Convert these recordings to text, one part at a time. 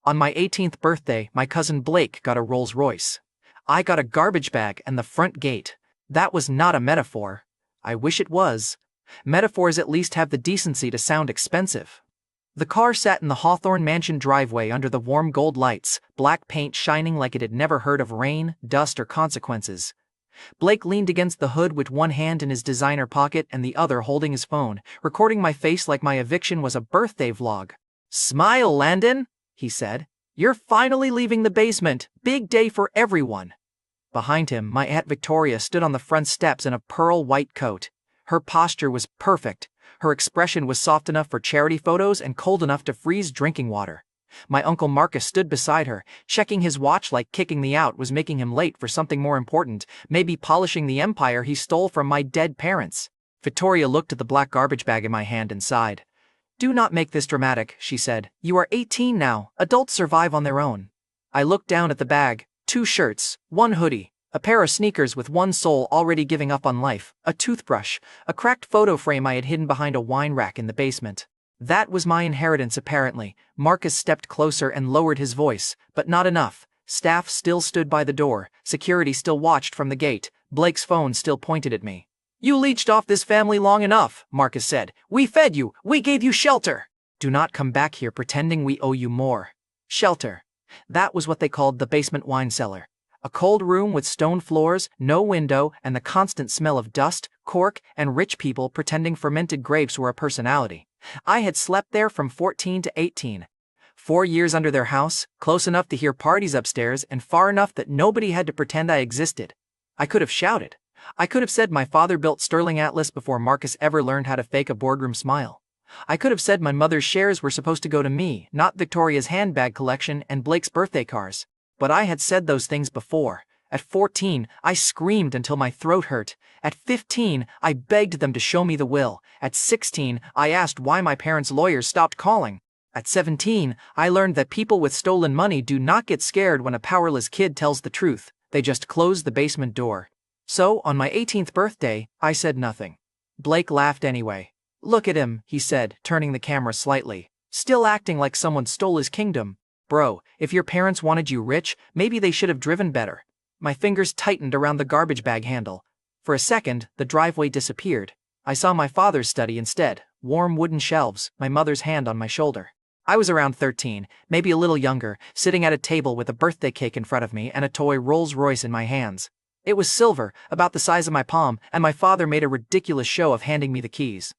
On my 18th birthday, my cousin Blake got a Rolls Royce. I got a garbage bag and the front gate. That was not a metaphor. I wish it was. Metaphors at least have the decency to sound expensive. The car sat in the Hawthorne Mansion driveway under the warm gold lights, black paint shining like it had never heard of rain, dust, or consequences. Blake leaned against the hood with one hand in his designer pocket and the other holding his phone, recording my face like my eviction was a birthday vlog. "Smile, Landon," he said. "You're finally leaving the basement. Big day for everyone." Behind him, my Aunt Victoria stood on the front steps in a pearl white coat. Her posture was perfect. Her expression was soft enough for charity photos and cold enough to freeze drinking water. My Uncle Marcus stood beside her, checking his watch like kicking me out was making him late for something more important, maybe polishing the empire he stole from my dead parents. Victoria looked at the black garbage bag in my hand and sighed. "Do not make this dramatic," she said. "You are 18 now. Adults survive on their own." I looked down at the bag. 2 shirts, 1 hoodie, a pair of sneakers with one sole already giving up on life, a toothbrush, a cracked photo frame I had hidden behind a wine rack in the basement. That was my inheritance apparently. Marcus stepped closer and lowered his voice, but not enough. Staff still stood by the door, security still watched from the gate, Blake's phone still pointed at me. "You leeched off this family long enough," Marcus said. "We fed you, we gave you shelter. Do not come back here pretending we owe you more." Shelter. That was what they called the basement wine cellar. A cold room with stone floors, no window, and the constant smell of dust, cork, and rich people pretending fermented grapes were a personality. I had slept there from 14 to 18. 4 years under their house, close enough to hear parties upstairs and far enough that nobody had to pretend I existed. I could have shouted. I could have said my father built Sterling Atlas before Marcus ever learned how to fake a boardroom smile. I could have said my mother's shares were supposed to go to me, not Victoria's handbag collection and Blake's birthday cars. But I had said those things before. At 14, I screamed until my throat hurt. At 15, I begged them to show me the will. At 16, I asked why my parents' lawyers stopped calling. At 17, I learned that people with stolen money do not get scared when a powerless kid tells the truth. They just close the basement door. So, on my 18th birthday, I said nothing. Blake laughed anyway. "Look at him," he said, turning the camera slightly. "Still acting like someone stole his kingdom. Bro, if your parents wanted you rich, maybe they should have driven better." My fingers tightened around the garbage bag handle. For a second, the driveway disappeared. I saw my father's study instead, warm wooden shelves, my mother's hand on my shoulder. I was around 13, maybe a little younger, sitting at a table with a birthday cake in front of me and a toy Rolls Royce in my hands. It was silver, about the size of my palm, and my father made a ridiculous show of handing me the keys.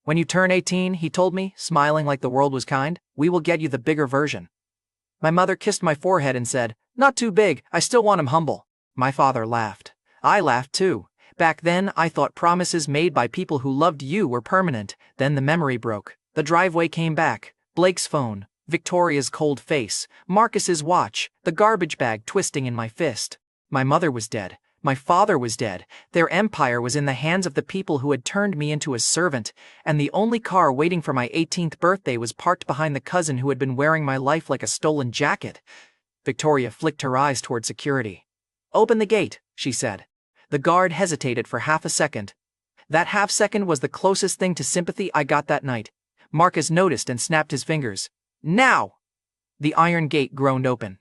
"When you turn 18, he told me, smiling like the world was kind, "we will get you the bigger version." My mother kissed my forehead and said, "Not too big, I still want him humble." My father laughed. I laughed too. Back then, I thought promises made by people who loved you were permanent. Then the memory broke. The driveway came back. Blake's phone, Victoria's cold face, Marcus's watch, the garbage bag twisting in my fist. My mother was dead. My father was dead. Their empire was in the hands of the people who had turned me into a servant, and the only car waiting for my 18th birthday was parked behind the cousin who had been wearing my life like a stolen jacket. Victoria flicked her eyes toward security. "Open the gate," she said. The guard hesitated for half a second. That half second was the closest thing to sympathy I got that night. Marcus noticed and snapped his fingers. "Now!" The iron gate groaned open.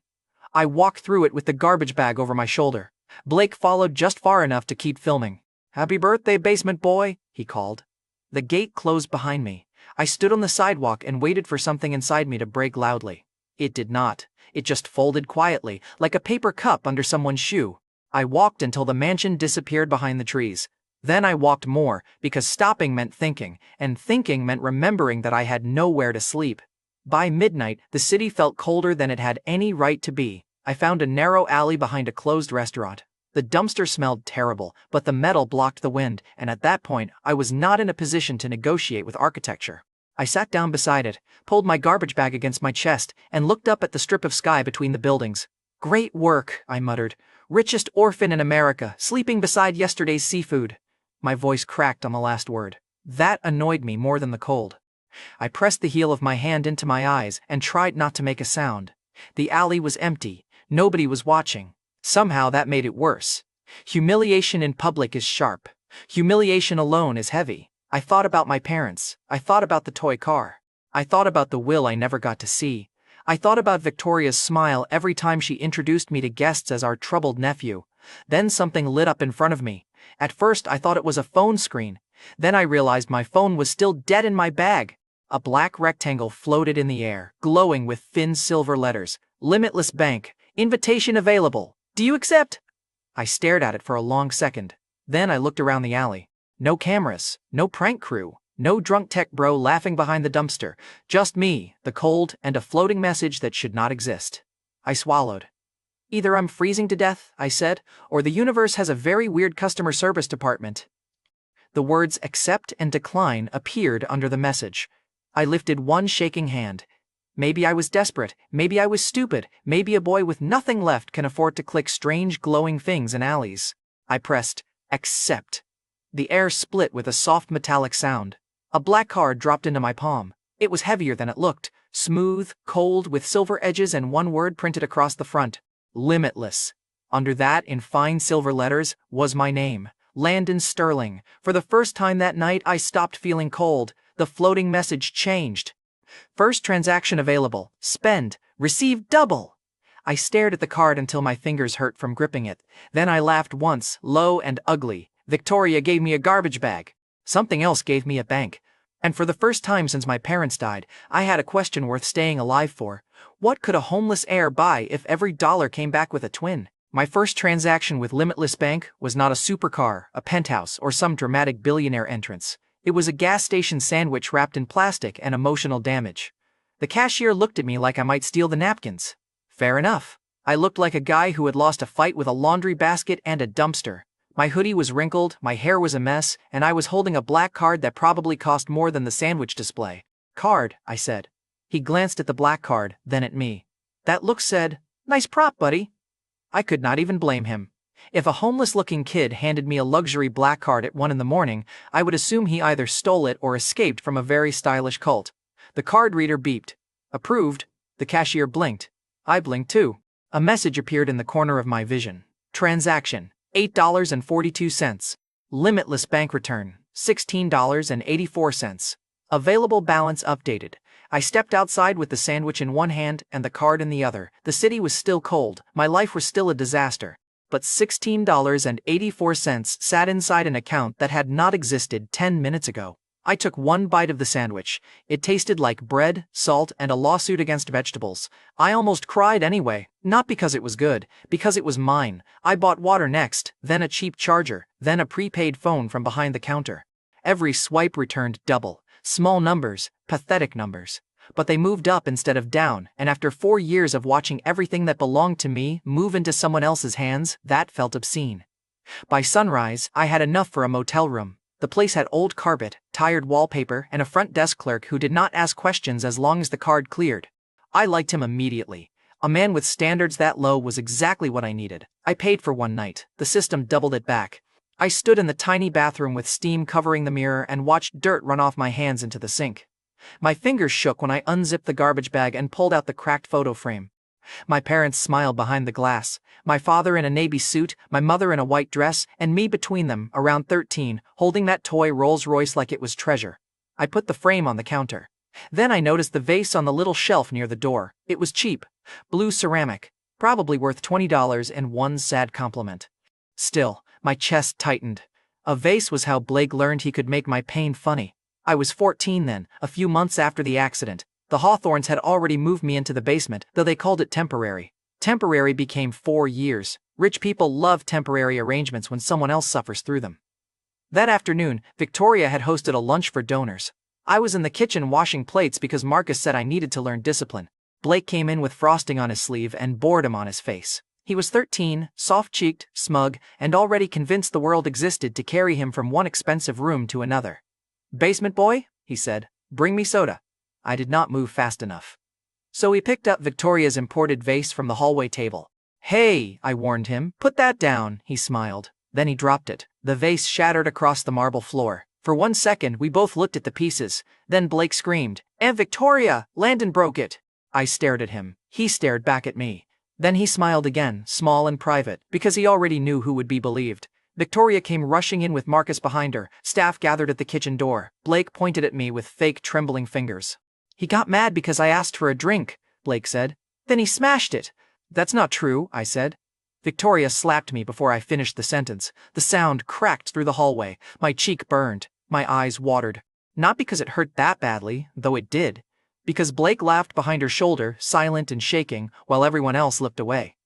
I walked through it with the garbage bag over my shoulder. Blake followed just far enough to keep filming. "Happy birthday, basement boy," he called. The gate closed behind me. I stood on the sidewalk and waited for something inside me to break loudly. It did not. It just folded quietly, like a paper cup under someone's shoe. I walked until the mansion disappeared behind the trees. Then I walked more, because stopping meant thinking, and thinking meant remembering that I had nowhere to sleep. By midnight, the city felt colder than it had any right to be. I found a narrow alley behind a closed restaurant. The dumpster smelled terrible, but the metal blocked the wind, and at that point, I was not in a position to negotiate with architecture. I sat down beside it, pulled my garbage bag against my chest, and looked up at the strip of sky between the buildings. "Great work," I muttered. "Richest orphan in America, sleeping beside yesterday's seafood." My voice cracked on the last word. That annoyed me more than the cold. I pressed the heel of my hand into my eyes and tried not to make a sound. The alley was empty. Nobody was watching. Somehow that made it worse. Humiliation in public is sharp. Humiliation alone is heavy. I thought about my parents. I thought about the toy car. I thought about the will I never got to see. I thought about Victoria's smile every time she introduced me to guests as our troubled nephew. Then something lit up in front of me. At first I thought it was a phone screen. Then I realized my phone was still dead in my bag. A black rectangle floated in the air, glowing with thin silver letters. Limitless Bank. Invitation available. Do you accept? I stared at it for a long second. Then I looked around the alley. No cameras, no prank crew, no drunk tech bro laughing behind the dumpster. Just me, the cold, and a floating message that should not exist. I swallowed. Either I'm freezing to death, I said, or the universe has a very weird customer service department. The words accept and decline appeared under the message. I lifted one shaking hand. Maybe I was desperate, maybe I was stupid, maybe a boy with nothing left can afford to click strange glowing things in alleys. I pressed accept. The air split with a soft metallic sound. A black card dropped into my palm. It was heavier than it looked, smooth, cold, with silver edges and one word printed across the front. Limitless. Under that, in fine silver letters, was my name, Landon Sterling. For the first time that night, I stopped feeling cold. The floating message changed. First transaction available. Spend. Receive double. I stared at the card until my fingers hurt from gripping it. Then I laughed once, low and ugly. Victoria gave me a garbage bag. Something else gave me a bank. And for the first time since my parents died, I had a question worth staying alive for. What could a homeless heir buy if every dollar came back with a twin? My first transaction with Limitless Bank was not a supercar, a penthouse, or some dramatic billionaire entrance. It was a gas station sandwich wrapped in plastic and emotional damage. The cashier looked at me like I might steal the napkins. Fair enough. I looked like a guy who had lost a fight with a laundry basket and a dumpster. My hoodie was wrinkled, my hair was a mess, and I was holding a black card that probably cost more than the sandwich display. Card, I said. He glanced at the black card, then at me. That look said, nice prop, buddy. I could not even blame him. If a homeless-looking kid handed me a luxury black card at 1 in the morning, I would assume he either stole it or escaped from a very stylish cult. The card reader beeped. Approved. The cashier blinked. I blinked too. A message appeared in the corner of my vision. Transaction. $8.42. Limitless bank return. $16.84. Available balance updated. I stepped outside with the sandwich in one hand and the card in the other. The city was still cold. My life was still a disaster. But $16.84 sat inside an account that had not existed 10 minutes ago. I took one bite of the sandwich. It tasted like bread, salt, and a lawsuit against vegetables. I almost cried anyway, not because it was good, because it was mine. I bought water next, then a cheap charger, then a prepaid phone from behind the counter. Every swipe returned double. Small numbers, pathetic numbers. But they moved up instead of down, and after 4 years of watching everything that belonged to me move into someone else's hands, that felt obscene. By sunrise, I had enough for a motel room. The place had old carpet, tired wallpaper, and a front desk clerk who did not ask questions as long as the card cleared. I liked him immediately. A man with standards that low was exactly what I needed. I paid for one night. The system doubled it back. I stood in the tiny bathroom with steam covering the mirror and watched dirt run off my hands into the sink. My fingers shook when I unzipped the garbage bag and pulled out the cracked photo frame. My parents smiled behind the glass. My father in a navy suit, my mother in a white dress, and me between them, around 13, holding that toy Rolls-Royce like it was treasure. I put the frame on the counter. Then I noticed the vase on the little shelf near the door. It was cheap. Blue ceramic. Probably worth $20 and one sad compliment. Still, my chest tightened. A vase was how Blake learned he could make my pain funny. I was 14 then, a few months after the accident. The Hawthorns had already moved me into the basement, though they called it temporary. Temporary became 4 years. Rich people love temporary arrangements when someone else suffers through them. That afternoon, Victoria had hosted a lunch for donors. I was in the kitchen washing plates because Marcus said I needed to learn discipline. Blake came in with frosting on his sleeve and boredom on his face. He was 13, soft-cheeked, smug, and already convinced the world existed to carry him from one expensive room to another. "Basement boy," he said, "bring me soda." I did not move fast enough. So he picked up Victoria's imported vase from the hallway table. "Hey," I warned him, "put that down." He smiled. Then he dropped it. The vase shattered across the marble floor. For 1 second, we both looked at the pieces. Then Blake screamed, "Aunt Victoria, Landon broke it." I stared at him. He stared back at me. Then he smiled again, small and private, because he already knew who would be believed. Victoria came rushing in with Marcus behind her. Staff gathered at the kitchen door. Blake pointed at me with fake trembling fingers. "He got mad because I asked for a drink." Blake said. Then he smashed it. That's not true, I said. Victoria slapped me before I finished the sentence. The sound cracked through the hallway. My cheek burned. My eyes watered. Not because it hurt that badly, though it did. Because Blake laughed behind her shoulder, silent and shaking, while everyone else looked away.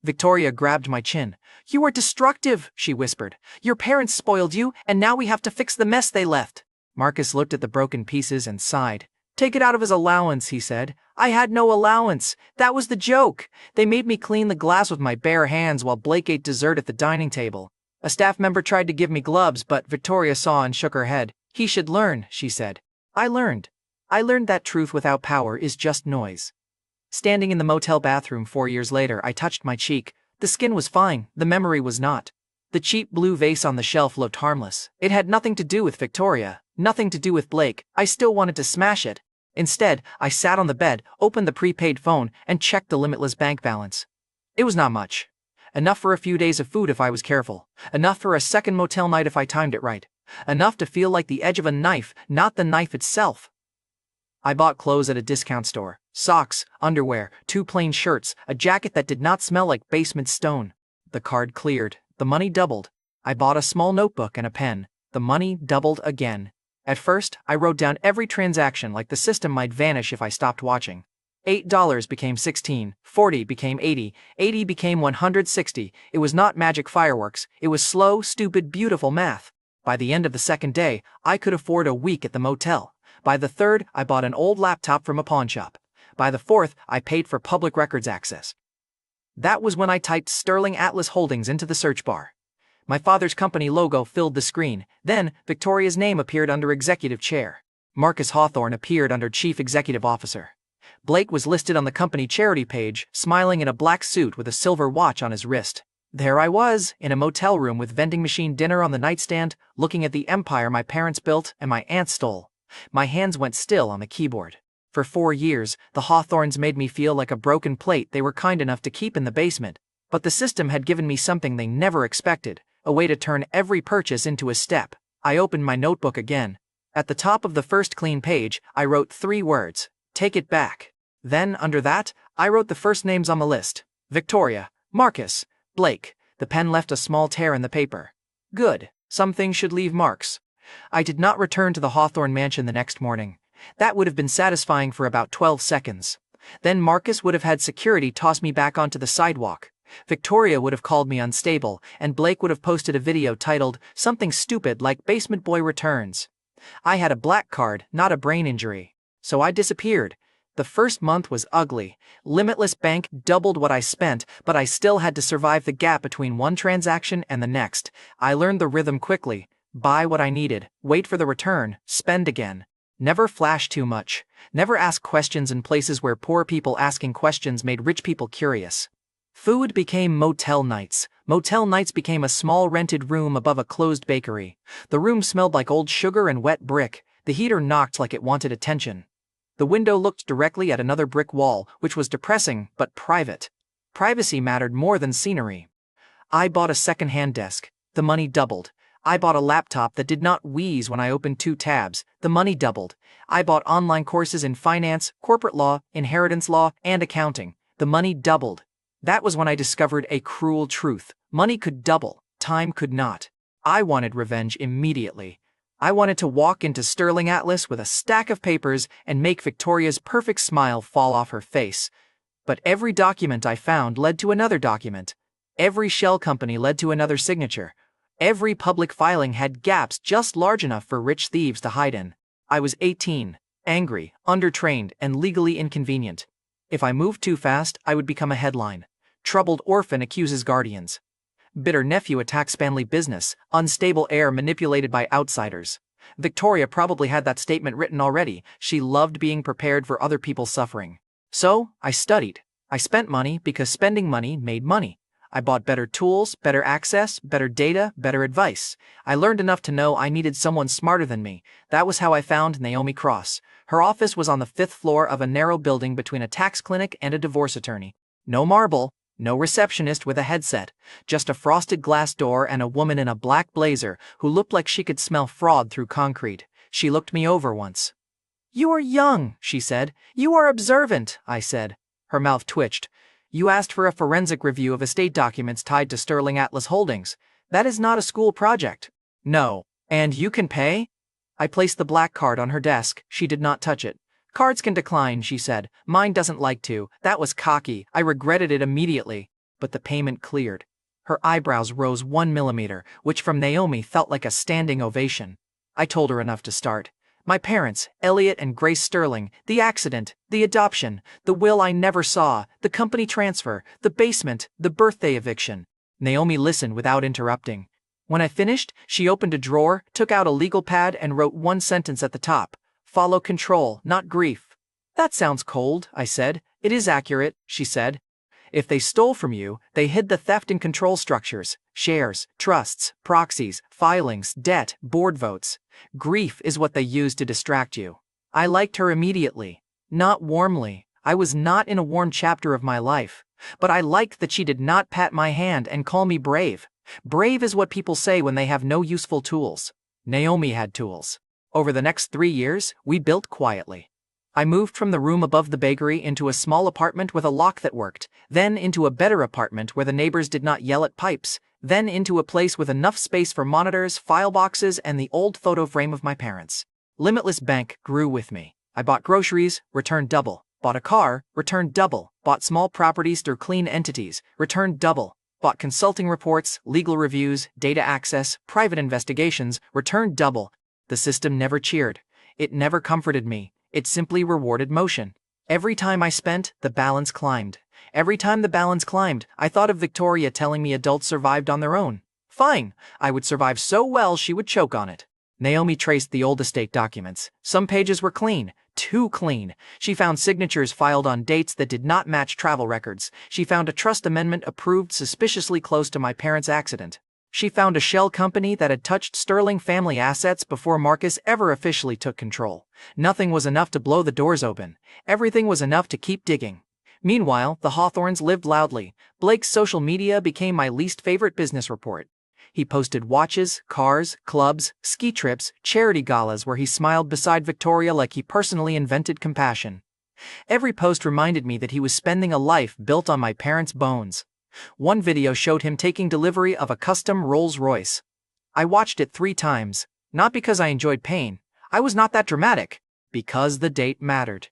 Victoria grabbed my chin. You are destructive, she whispered. Your parents spoiled you, and now we have to fix the mess they left. Marcus looked at the broken pieces and sighed. Take it out of his allowance, he said. I had no allowance. That was the joke. They made me clean the glass with my bare hands while Blake ate dessert at the dining table. A staff member tried to give me gloves, but Victoria saw and shook her head. He should learn, she said. I learned. I learned that truth without power is just noise. Standing in the motel bathroom 4 years later, I touched my cheek. The skin was fine, the memory was not. The cheap blue vase on the shelf looked harmless. It had nothing to do with Victoria, nothing to do with Blake. I still wanted to smash it. Instead, I sat on the bed, opened the prepaid phone, and checked the limitless bank balance. It was not much. Enough for a few days of food if I was careful. Enough for a second motel night if I timed it right. Enough to feel like the edge of a knife, not the knife itself. I bought clothes at a discount store. Socks, underwear, 2 plain shirts, a jacket that did not smell like basement stone. The card cleared. The money doubled. I bought a small notebook and a pen. The money doubled again. At first, I wrote down every transaction like the system might vanish if I stopped watching. $8 became 16, 40 became 80, 80 became 160. It was not magic fireworks, it was slow, stupid, beautiful math. By the end of the second day, I could afford a week at the motel. By the third, I bought an old laptop from a pawn shop. By the fourth, I paid for public records access. That was when I typed Sterling Atlas Holdings into the search bar. My father's company logo filled the screen. Then, Victoria's name appeared under Executive Chair. Marcus Hawthorne appeared under Chief Executive Officer. Blake was listed on the company charity page, smiling in a black suit with a silver watch on his wrist. There I was, in a motel room with vending machine dinner on the nightstand, looking at the empire my parents built and my aunt stole. My hands went still on the keyboard. For 4 years, the Hawthorns made me feel like a broken plate they were kind enough to keep in the basement. But the system had given me something they never expected, a way to turn every purchase into a step. I opened my notebook again. At the top of the first clean page, I wrote 3 words. Take it back. Then, under that, I wrote the first names on the list. Victoria, Marcus, Blake. The pen left a small tear in the paper. Good. Some things should leave marks. I did not return to the Hawthorne mansion the next morning. That would have been satisfying for about 12 seconds. Then Marcus would have had security toss me back onto the sidewalk. Victoria would have called me unstable, and Blake would have posted a video titled, something stupid like Basement Boy Returns. I had a black card, not a brain injury. So I disappeared. The first month was ugly. Limitless Bank doubled what I spent, but I still had to survive the gap between one transaction and the next. I learned the rhythm quickly. Buy what I needed, wait for the return, spend again. Never flash too much. Never ask questions in places where poor people asking questions made rich people curious. Food became motel nights. Motel nights became a small rented room above a closed bakery. The room smelled like old sugar and wet brick. The heater knocked like it wanted attention. The window looked directly at another brick wall, which was depressing but private. Privacy mattered more than scenery. I bought a second-hand desk. The money doubled. I bought a laptop that did not wheeze when I opened 2 tabs. The money doubled. I bought online courses in finance, corporate law, inheritance law, and accounting. The money doubled. That was when I discovered a cruel truth. Money could double. Time could not. I wanted revenge immediately. I wanted to walk into Sterling Atlas with a stack of papers and make Victoria's perfect smile fall off her face. But every document I found led to another document. Every shell company led to another signature. Every public filing had gaps just large enough for rich thieves to hide in. I was 18, angry, undertrained, and legally inconvenient. If I moved too fast, I would become a headline. Troubled orphan accuses guardians. Bitter nephew attacks family business. Unstable heir manipulated by outsiders. Victoria probably had that statement written already. She loved being prepared for other people's suffering. So, I studied. I spent money because spending money made money. I bought better tools, better access, better data, better advice. I learned enough to know I needed someone smarter than me. That was how I found Naomi Cross. Her office was on the 5th floor of a narrow building between a tax clinic and a divorce attorney. No marble, no receptionist with a headset, just a frosted glass door and a woman in a black blazer who looked like she could smell fraud through concrete. She looked me over once. "You are young," she said. "You are observant," I said. Her mouth twitched. You asked for a forensic review of estate documents tied to Sterling Atlas Holdings. That is not a school project. No. And you can pay? I placed the black card on her desk. She did not touch it. Cards can decline, she said. Mine doesn't like to. That was cocky. I regretted it immediately. But the payment cleared. Her eyebrows rose 1 millimeter, which from Naomi felt like a standing ovation. I told her enough to start. My parents, Elliot and Grace Sterling, the accident, the adoption, the will I never saw, the company transfer, the basement, the birthday eviction. Naomi listened without interrupting. When I finished, she opened a drawer, took out a legal pad and wrote one sentence at the top. Follow control, not grief. That sounds cold, I said. It is accurate, she said. If they stole from you, they hid the theft in control structures, shares, trusts, proxies, filings, debt, board votes. Grief is what they used to distract you. I liked her immediately. Not warmly. I was not in a warm chapter of my life. But I liked that she did not pat my hand and call me brave. Brave is what people say when they have no useful tools. Naomi had tools. Over the next 3 years, we built quietly. I moved from the room above the bakery into a small apartment with a lock that worked, then into a better apartment where the neighbors did not yell at pipes, then into a place with enough space for monitors, file boxes, and the old photo frame of my parents. Limitless Bank grew with me. I bought groceries, returned double. Bought a car, returned double. Bought small properties through clean entities, returned double. Bought consulting reports, legal reviews, data access, private investigations, returned double. The system never cheered. It never comforted me. It simply rewarded motion. Every time I spent, the balance climbed. Every time the balance climbed, I thought of Victoria telling me adults survived on their own. Fine, I would survive so well she would choke on it. Naomi traced the old estate documents. Some pages were clean, too clean. She found signatures filed on dates that did not match travel records. She found a trust amendment approved suspiciously close to my parents' accident. She found a shell company that had touched Sterling family assets before Marcus ever officially took control. Nothing was enough to blow the doors open. Everything was enough to keep digging. Meanwhile, the Hawthorns lived loudly. Blake's social media became my least favorite business report. He posted watches, cars, clubs, ski trips, charity galas where he smiled beside Victoria like he personally invented compassion. Every post reminded me that he was spending a life built on my parents' bones. One video showed him taking delivery of a custom Rolls-Royce. I watched it 3 times, not because I enjoyed pain. I was not that dramatic. Because the date mattered.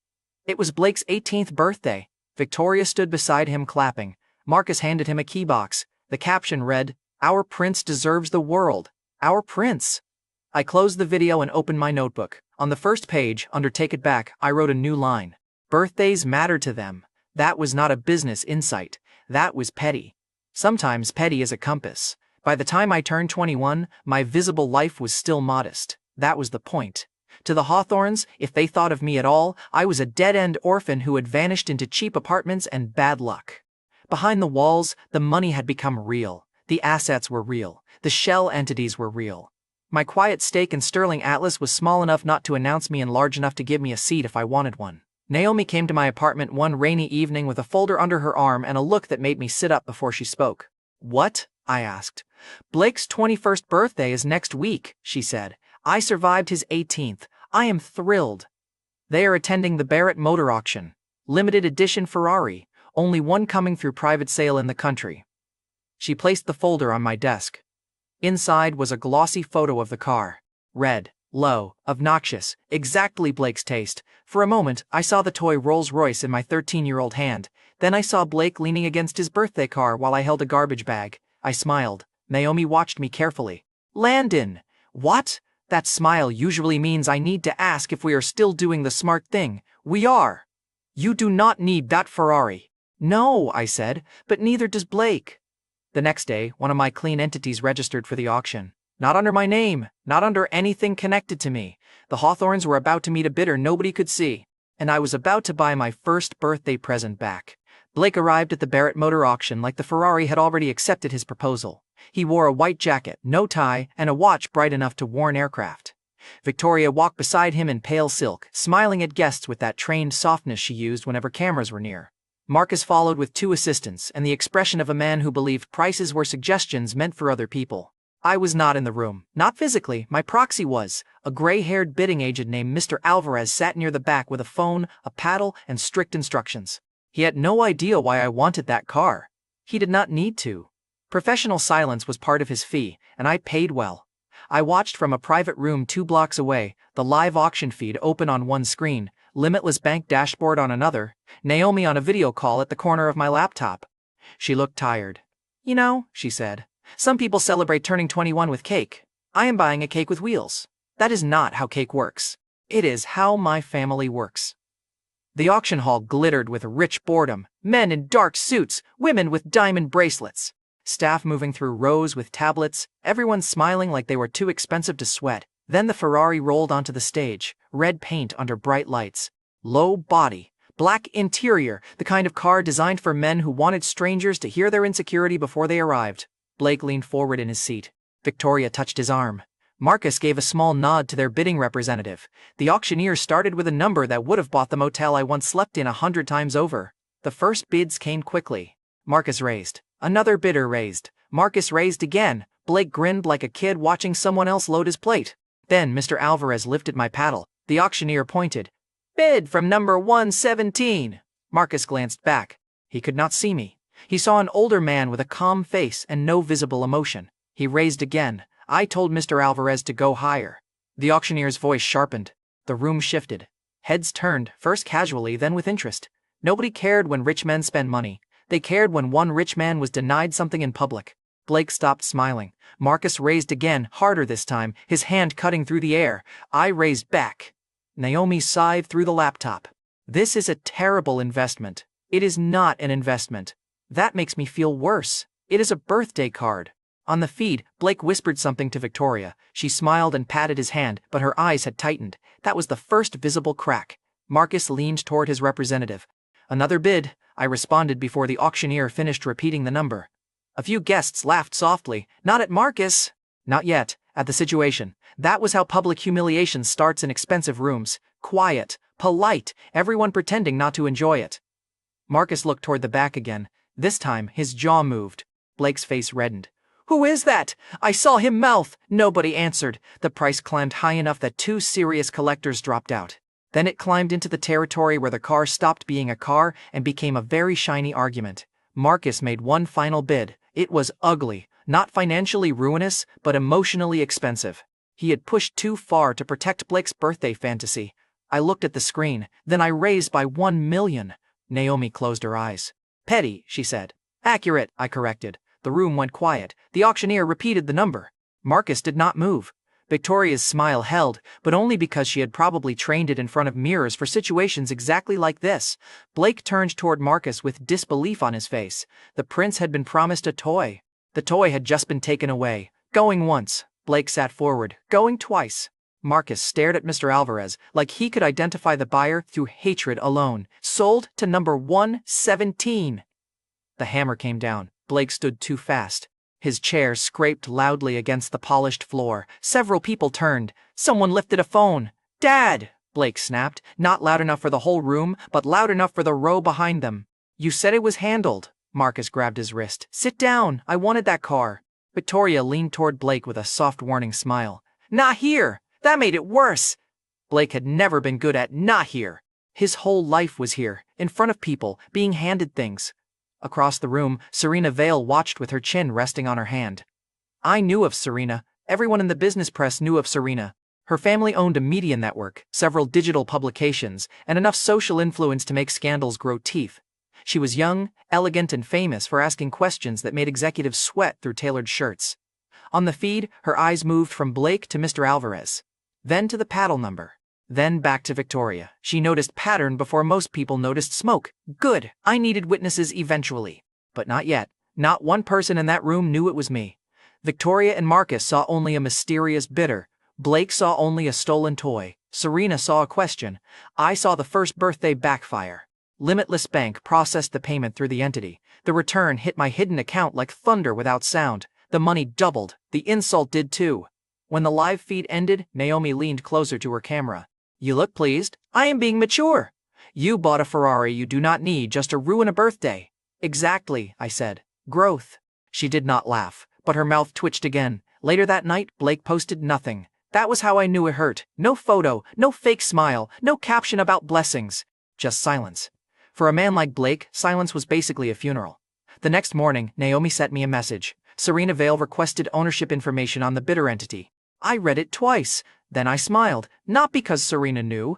It was Blake's 18th birthday. Victoria stood beside him clapping. Marcus handed him a key box. The caption read, "Our prince deserves the world. Our prince." I closed the video and opened my notebook. On the first page, under Take It Back, I wrote a new line. Birthdays matter to them. That was not a business insight. That was petty. Sometimes petty is a compass. By the time I turned 21, my visible life was still modest. That was the point. To the Hawthorns, if they thought of me at all, I was a dead-end orphan who had vanished into cheap apartments and bad luck. Behind the walls, the money had become real. The assets were real. The shell entities were real. My quiet stake in Sterling Atlas was small enough not to announce me and large enough to give me a seat if I wanted one. Naomi came to my apartment one rainy evening with a folder under her arm and a look that made me sit up before she spoke. "What?" I asked. "Blake's 21st birthday is next week," she said. "I survived his 18th. I am thrilled. They are attending the Barrett Motor Auction. Limited edition Ferrari. Only one coming through private sale in the country." She placed the folder on my desk. Inside was a glossy photo of the car. Red, low, obnoxious, exactly Blake's taste. For a moment, I saw the toy Rolls-Royce in my 13-year-old hand. Then I saw Blake leaning against his birthday car while I held a garbage bag. I smiled. Naomi watched me carefully. "Landon!" "What?" That smile usually means I need to ask if we are still doing the smart thing. "We are." "You do not need that Ferrari." "No," I said, "but neither does Blake." The next day, one of my clean entities registered for the auction. Not under my name, not under anything connected to me. The Hawthorns were about to meet a bidder nobody could see. And I was about to buy my first birthday present back. Blake arrived at the Barrett Motor Auction like the Ferrari had already accepted his proposal. He wore a white jacket, no tie, and a watch bright enough to warn aircraft. Victoria walked beside him in pale silk, smiling at guests with that trained softness she used whenever cameras were near. Marcus followed with 2 assistants and the expression of a man who believed prices were suggestions meant for other people. I was not in the room. Not physically, my proxy was. A gray-haired bidding agent named Mr. Alvarez sat near the back with a phone, a paddle, and strict instructions. He had no idea why I wanted that car. He did not need to. Professional silence was part of his fee, and I paid well. I watched from a private room 2 blocks away, the live auction feed open on one screen, Limitless Bank dashboard on another, Naomi on a video call at the corner of my laptop. She looked tired. You know, she said, some people celebrate turning 21 with cake. I am buying a cake with wheels. That is not how cake works. It is how my family works. The auction hall glittered with rich boredom, men in dark suits, women with diamond bracelets. Staff moving through rows with tablets, everyone smiling like they were too expensive to sweat. Then the Ferrari rolled onto the stage, red paint under bright lights. Low body, black interior, the kind of car designed for men who wanted strangers to hear their insecurity before they arrived. Blake leaned forward in his seat. Victoria touched his arm. Marcus gave a small nod to their bidding representative. The auctioneer started with a number that would have bought the motel I once slept in 100 times over. The first bids came quickly. Marcus raised. Another bidder raised. Marcus raised again. Blake grinned like a kid watching someone else load his plate. Then Mr. Alvarez lifted my paddle. The auctioneer pointed. Bid from number 117. Marcus glanced back. He could not see me. He saw an older man with a calm face and no visible emotion. He raised again. I told Mr. Alvarez to go higher. The auctioneer's voice sharpened. The room shifted. Heads turned, first casually, then with interest. Nobody cared when rich men spent money. They cared when one rich man was denied something in public. Blake stopped smiling. Marcus raised again, harder this time, his hand cutting through the air. I raised back. Naomi sighed through the laptop. This is a terrible investment. It is not an investment. That makes me feel worse. It is a birthday card. On the feed, Blake whispered something to Victoria. She smiled and patted his hand, but her eyes had tightened. That was the first visible crack. Marcus leaned toward his representative. Another bid, I responded before the auctioneer finished repeating the number. A few guests laughed softly. Not at Marcus. Not yet. At the situation. That was how public humiliation starts in expensive rooms. Quiet, polite, everyone pretending not to enjoy it. Marcus looked toward the back again. This time, his jaw moved. Blake's face reddened. Who is that? I saw him mouth. Nobody answered. The price climbed high enough that 2 serious collectors dropped out. Then it climbed into the territory where the car stopped being a car and became a very shiny argument. Marcus made one final bid. It was ugly, not financially ruinous, but emotionally expensive. He had pushed too far to protect Blake's birthday fantasy. I looked at the screen, then I raised by 1 million. Naomi closed her eyes. Petty, she said. Accurate, I corrected. The room went quiet. The auctioneer repeated the number. Marcus did not move. Victoria's smile held, but only because she had probably trained it in front of mirrors for situations exactly like this. Blake turned toward Marcus with disbelief on his face. The prince had been promised a toy. The toy had just been taken away. Going once. Blake sat forward. Going twice. Marcus stared at Mr. Alvarez like he could identify the buyer through hatred alone. Sold to number 117. The hammer came down. Blake stood too fast. His chair scraped loudly against the polished floor. Several people turned. Someone lifted a phone. Dad! Blake snapped, not loud enough for the whole room, but loud enough for the row behind them. You said it was handled. Marcus grabbed his wrist. Sit down. I wanted that car. Victoria leaned toward Blake with a soft warning smile. Not here. That made it worse. Blake had never been good at not here. His whole life was here, in front of people, being handed things. Across the room, Serena Vale watched with her chin resting on her hand. I knew of Serena. Everyone in the business press knew of Serena. Her family owned a media network, several digital publications, and enough social influence to make scandals grow teeth. She was young, elegant, and famous for asking questions that made executives sweat through tailored shirts. On the feed, her eyes moved from Blake to Mr. Alvarez. Then to the paddle number. Then back to Victoria. She noticed pattern before most people noticed smoke. Good. I needed witnesses eventually. But not yet. Not one person in that room knew it was me. Victoria and Marcus saw only a mysterious bidder. Blake saw only a stolen toy. Serena saw a question. I saw the first birthday backfire. Limitless Bank processed the payment through the entity. The return hit my hidden account like thunder without sound. The money doubled. The insult did too. When the live feed ended, Naomi leaned closer to her camera. You look pleased. I am being mature. You bought a Ferrari you do not need just to ruin a birthday. Exactly, I said. Growth. She did not laugh, but her mouth twitched again. Later that night, Blake posted nothing. That was how I knew it hurt. No photo, no fake smile, no caption about blessings. Just silence. For a man like Blake, silence was basically a funeral. The next morning, Naomi sent me a message. Serena Vale requested ownership information on the bidder entity. I read it twice, then I smiled, not because Serena knew.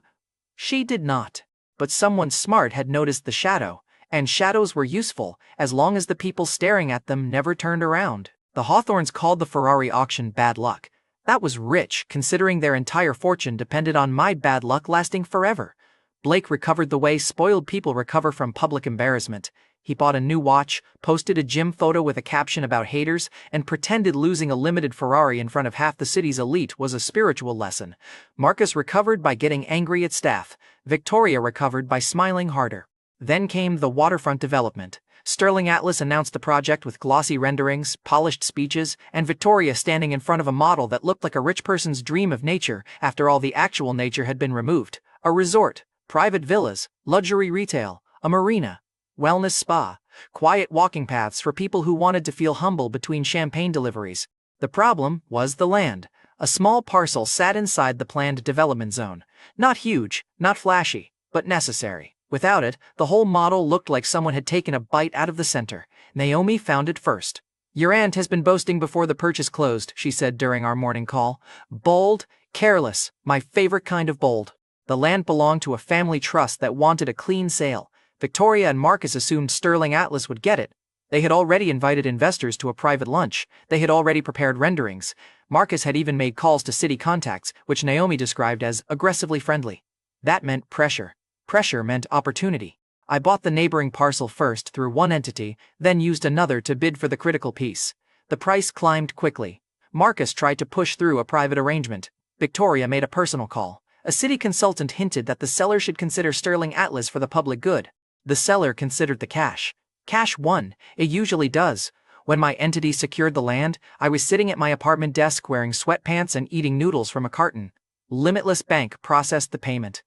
She did not. But someone smart had noticed the shadow, and shadows were useful, as long as the people staring at them never turned around. The Hawthorns called the Ferrari auction bad luck. That was rich, considering their entire fortune depended on my bad luck lasting forever. Blake recovered the way spoiled people recover from public embarrassment. He bought a new watch, posted a gym photo with a caption about haters, and pretended losing a limited Ferrari in front of half the city's elite was a spiritual lesson. Marcus recovered by getting angry at staff. Victoria recovered by smiling harder. Then came the waterfront development. Sterling Atlas announced the project with glossy renderings, polished speeches, and Victoria standing in front of a model that looked like a rich person's dream of nature after all the actual nature had been removed. A resort, private villas, luxury retail, a marina, wellness spa, quiet walking paths for people who wanted to feel humble between champagne deliveries. The problem was the land. A small parcel sat inside the planned development zone. Not huge, not flashy, but necessary. Without it, the whole model looked like someone had taken a bite out of the center. Naomi found it first. "Your aunt has been boasting before the purchase closed," she said during our morning call. "Bold, careless, my favorite kind of bold." The land belonged to a family trust that wanted a clean sale. Victoria and Marcus assumed Sterling Atlas would get it. They had already invited investors to a private lunch. They had already prepared renderings. Marcus had even made calls to city contacts, which Naomi described as aggressively friendly. That meant pressure. Pressure meant opportunity. I bought the neighboring parcel first through one entity, then used another to bid for the critical piece. The price climbed quickly. Marcus tried to push through a private arrangement. Victoria made a personal call. A city consultant hinted that the seller should consider Sterling Atlas for the public good. The seller considered the cash. Cash won. It usually does. When my entity secured the land, I was sitting at my apartment desk wearing sweatpants and eating noodles from a carton. Limitless Bank processed the payment.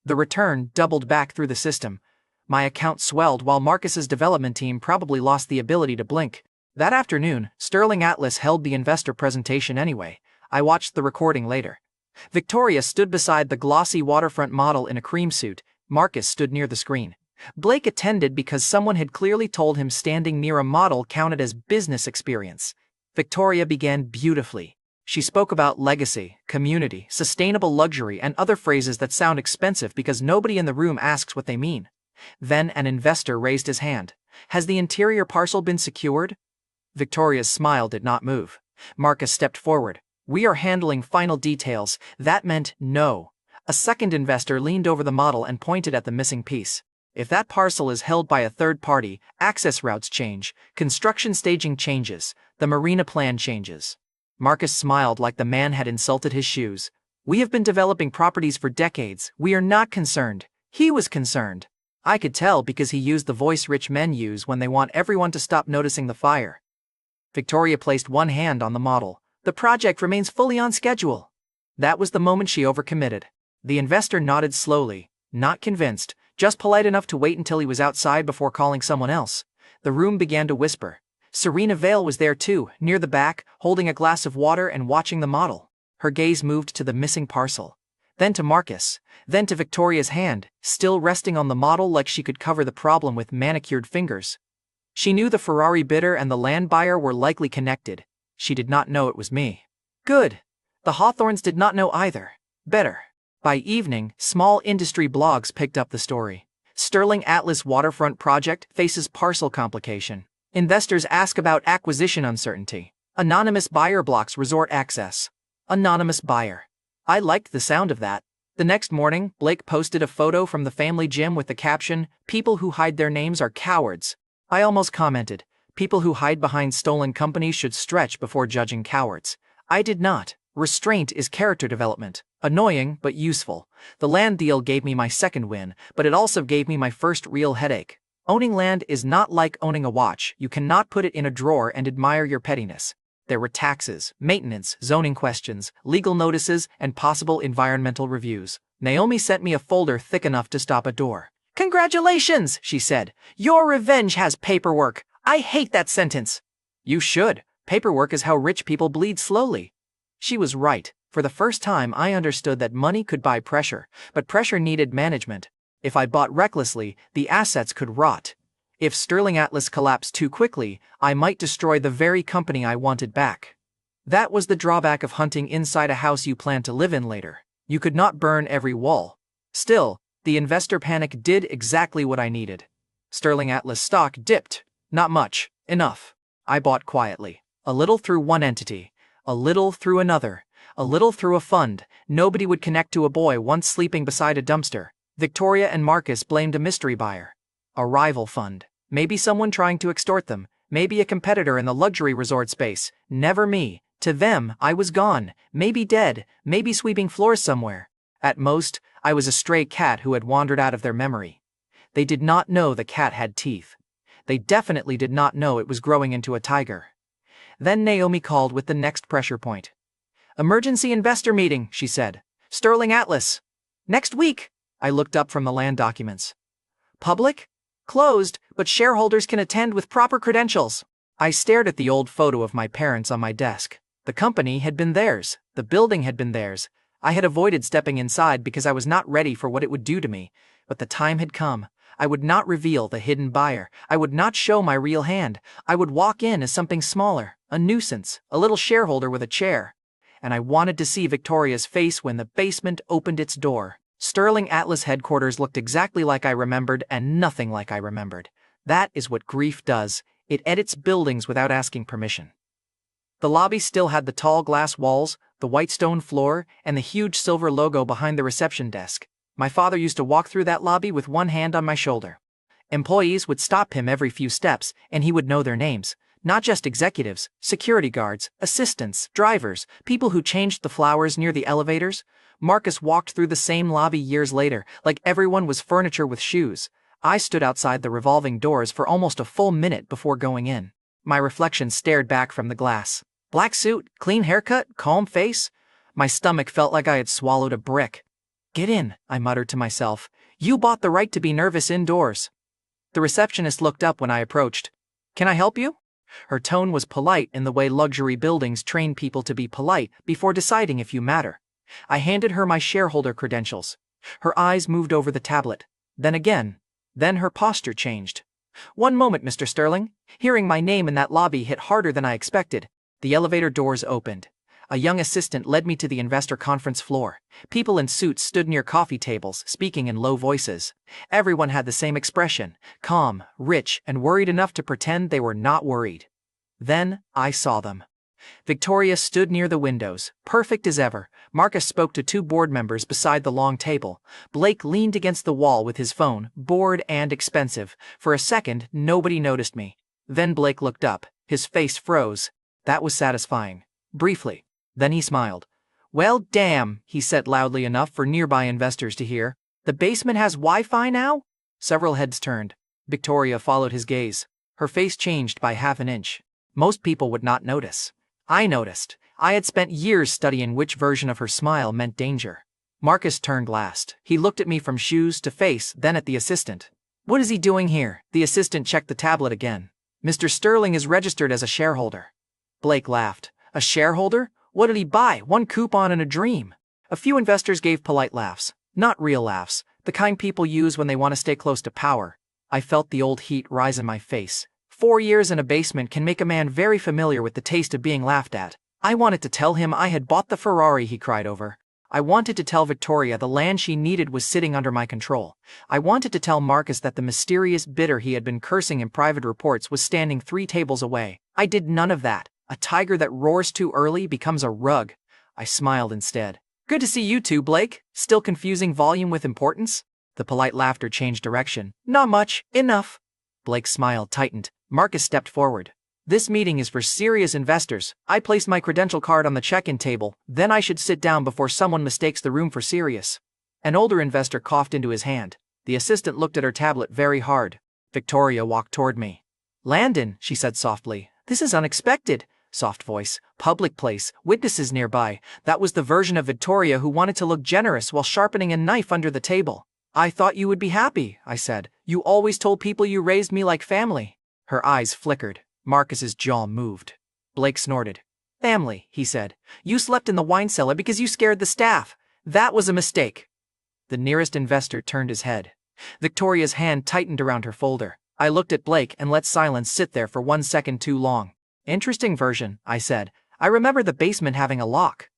The return doubled back through the system. My account swelled while Marcus's development team probably lost the ability to blink. That afternoon, Sterling Atlas held the investor presentation anyway. I watched the recording later. Victoria stood beside the glossy waterfront model in a cream suit. Marcus stood near the screen. Blake attended because someone had clearly told him standing near a model counted as business experience. Victoria began beautifully. She spoke about legacy, community, sustainable luxury, and other phrases that sound expensive because nobody in the room asks what they mean. Then an investor raised his hand. "Has the interior parcel been secured?" Victoria's smile did not move. Marcus stepped forward. "We are handling final details." That meant no. A second investor leaned over the model and pointed at the missing piece. "If that parcel is held by a third party, access routes change, construction staging changes, the marina plan changes." Marcus smiled like the man had insulted his shoes. "We have been developing properties for decades. We are not concerned." He was concerned. I could tell because he used the voice rich men use when they want everyone to stop noticing the fire. Victoria placed one hand on the model. "The project remains fully on schedule." That was the moment she overcommitted. The investor nodded slowly, not convinced, just polite enough to wait until he was outside before calling someone else. The room began to whisper. Serena Vale was there too, near the back, holding a glass of water and watching the model. Her gaze moved to the missing parcel. Then to Marcus. Then to Victoria's hand, still resting on the model like she could cover the problem with manicured fingers. She knew the Ferrari bidder and the land buyer were likely connected. She did not know it was me. Good. The Hawthorns did not know either. Better. By evening, small industry blogs picked up the story. Sterling Atlas waterfront project faces parcel complication. Investors ask about acquisition uncertainty. Anonymous buyer blocks resort access. Anonymous buyer. I liked the sound of that. The next morning, Blake posted a photo from the family gym with the caption, "People who hide their names are cowards." I almost commented, "People who hide behind stolen companies should stretch before judging cowards." I did not. Restraint is character development. Annoying, but useful. The land deal gave me my second win, but it also gave me my first real headache. Owning land is not like owning a watch. You cannot put it in a drawer and admire your pettiness. There were taxes, maintenance, zoning questions, legal notices, and possible environmental reviews. Naomi sent me a folder thick enough to stop a door. "Congratulations," she said. "Your revenge has paperwork. I hate that sentence." "You should. Paperwork is how rich people bleed slowly." She was right. For the first time I understood that money could buy pressure, but pressure needed management. If I bought recklessly, the assets could rot. If Sterling Atlas collapsed too quickly, I might destroy the very company I wanted back. That was the drawback of hunting inside a house you plan to live in later. You could not burn every wall. Still, the investor panic did exactly what I needed. Sterling Atlas stock dipped. Not much. Enough. I bought quietly. A little through one entity. A little through another. A little through a fund. Nobody would connect to a boy once sleeping beside a dumpster. Victoria and Marcus blamed a mystery buyer. A rival fund. Maybe someone trying to extort them. Maybe a competitor in the luxury resort space. Never me. To them, I was gone. Maybe dead. Maybe sweeping floors somewhere. At most, I was a stray cat who had wandered out of their memory. They did not know the cat had teeth. They definitely did not know it was growing into a tiger. Then Naomi called with the next pressure point. "Emergency investor meeting," she said. "Sterling Atlas. Next week." I looked up from the land documents. "Public? Closed, but shareholders can attend with proper credentials." I stared at the old photo of my parents on my desk. The company had been theirs. The building had been theirs. I had avoided stepping inside because I was not ready for what it would do to me. But the time had come. I would not reveal the hidden buyer. I would not show my real hand. I would walk in as something smaller, a nuisance, a little shareholder with a chair. And I wanted to see Victoria's face when the basement opened its door. Sterling Atlas headquarters looked exactly like I remembered and nothing like I remembered. That is what grief does. It edits buildings without asking permission. The lobby still had the tall glass walls, the white stone floor, and the huge silver logo behind the reception desk. My father used to walk through that lobby with one hand on my shoulder. Employees would stop him every few steps, and he would know their names. Not just executives, security guards, assistants, drivers, people who changed the flowers near the elevators. Marcus walked through the same lobby years later, like everyone was furniture with shoes. I stood outside the revolving doors for almost a full minute before going in. My reflection stared back from the glass. Black suit, clean haircut, calm face. My stomach felt like I had swallowed a brick. "Get in," I muttered to myself. "You bought the right to be nervous indoors." The receptionist looked up when I approached. "Can I help you?" Her tone was polite in the way luxury buildings train people to be polite before deciding if you matter. I handed her my shareholder credentials. Her eyes moved over the tablet. Then again. Then her posture changed. "One moment, Mr. Sterling." Hearing my name in that lobby hit harder than I expected. The elevator doors opened. A young assistant led me to the investor conference floor. People in suits stood near coffee tables, speaking in low voices. Everyone had the same expression, calm, rich, and worried enough to pretend they were not worried. Then I saw them. Victoria stood near the windows, perfect as ever. Marcus spoke to two board members beside the long table. Blake leaned against the wall with his phone, bored and expensive. For a second, nobody noticed me. Then Blake looked up. His face froze. That was satisfying. Briefly. Then he smiled. "Well, damn," he said loudly enough for nearby investors to hear. "The basement has Wi-Fi now?" Several heads turned. Victoria followed his gaze. Her face changed by half an inch. Most people would not notice. I noticed. I had spent years studying which version of her smile meant danger. Marcus turned last. He looked at me from shoes to face, then at the assistant. "What is he doing here?" The assistant checked the tablet again. "Mr. Sterling is registered as a shareholder." Blake laughed. "A shareholder? What did he buy? One coupon in a dream." A few investors gave polite laughs. Not real laughs, the kind people use when they want to stay close to power. I felt the old heat rise in my face. 4 years in a basement can make a man very familiar with the taste of being laughed at. I wanted to tell him I had bought the Ferrari he cried over. I wanted to tell Victoria the land she needed was sitting under my control. I wanted to tell Marcus that the mysterious bidder he had been cursing in private reports was standing 3 tables away. I did none of that. A tiger that roars too early becomes a rug. I smiled instead. "Good to see you two, Blake. Still confusing volume with importance?" The polite laughter changed direction. "Not much. Enough." Blake's smile tightened. Marcus stepped forward. "This meeting is for serious investors. I placed my credential card on the check-in table, then I should sit down before someone mistakes the room for serious." An older investor coughed into his hand. The assistant looked at her tablet very hard. Victoria walked toward me. "Landon," she said softly, "this is unexpected." Soft voice, public place, witnesses nearby. That was the version of Victoria who wanted to look generous while sharpening a knife under the table. "I thought you would be happy," I said. "You always told people you raised me like family." Her eyes flickered. Marcus's jaw moved. Blake snorted. "Family," he said. "You slept in the wine cellar because you scared the staff. That was a mistake." The nearest investor turned his head. Victoria's hand tightened around her folder. I looked at Blake and let silence sit there for 1 second too long. Interesting version, I said. I remember the basement having a lock.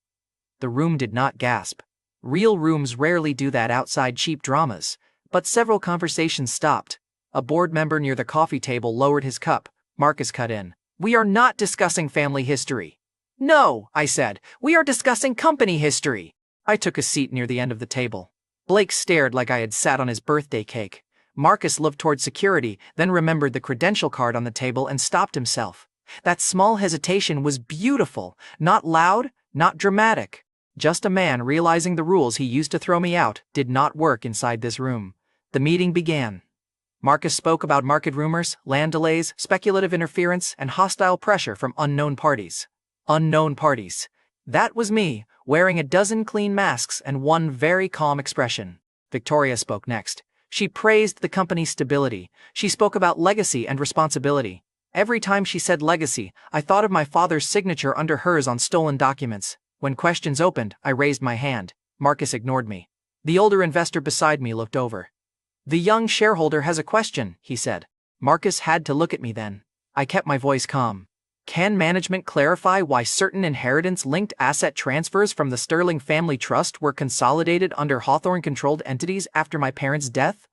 The room did not gasp. Real rooms rarely do that outside cheap dramas. But several conversations stopped. A board member near the coffee table lowered his cup. Marcus cut in. We are not discussing family history. No, I said. We are discussing company history. I took a seat near the end of the table. Blake stared like I had sat on his birthday cake. Marcus looked toward security, then remembered the credential card on the table and stopped himself. That small hesitation was beautiful, not loud, not dramatic. Just a man realizing the rules he used to throw me out did not work inside this room. The meeting began. Marcus spoke about market rumors, land delays, speculative interference, and hostile pressure from unknown parties. Unknown parties. That was me, wearing a dozen clean masks and one very calm expression. Victoria spoke next. She praised the company's stability. She spoke about legacy and responsibility. Every time she said legacy, I thought of my father's signature under hers on stolen documents. When questions opened, I raised my hand. Marcus ignored me. The older investor beside me looked over. The young shareholder has a question, he said. Marcus had to look at me then. I kept my voice calm. Can management clarify why certain inheritance-linked asset transfers from the Sterling Family Trust were consolidated under Hawthorne-controlled entities after my parents' death?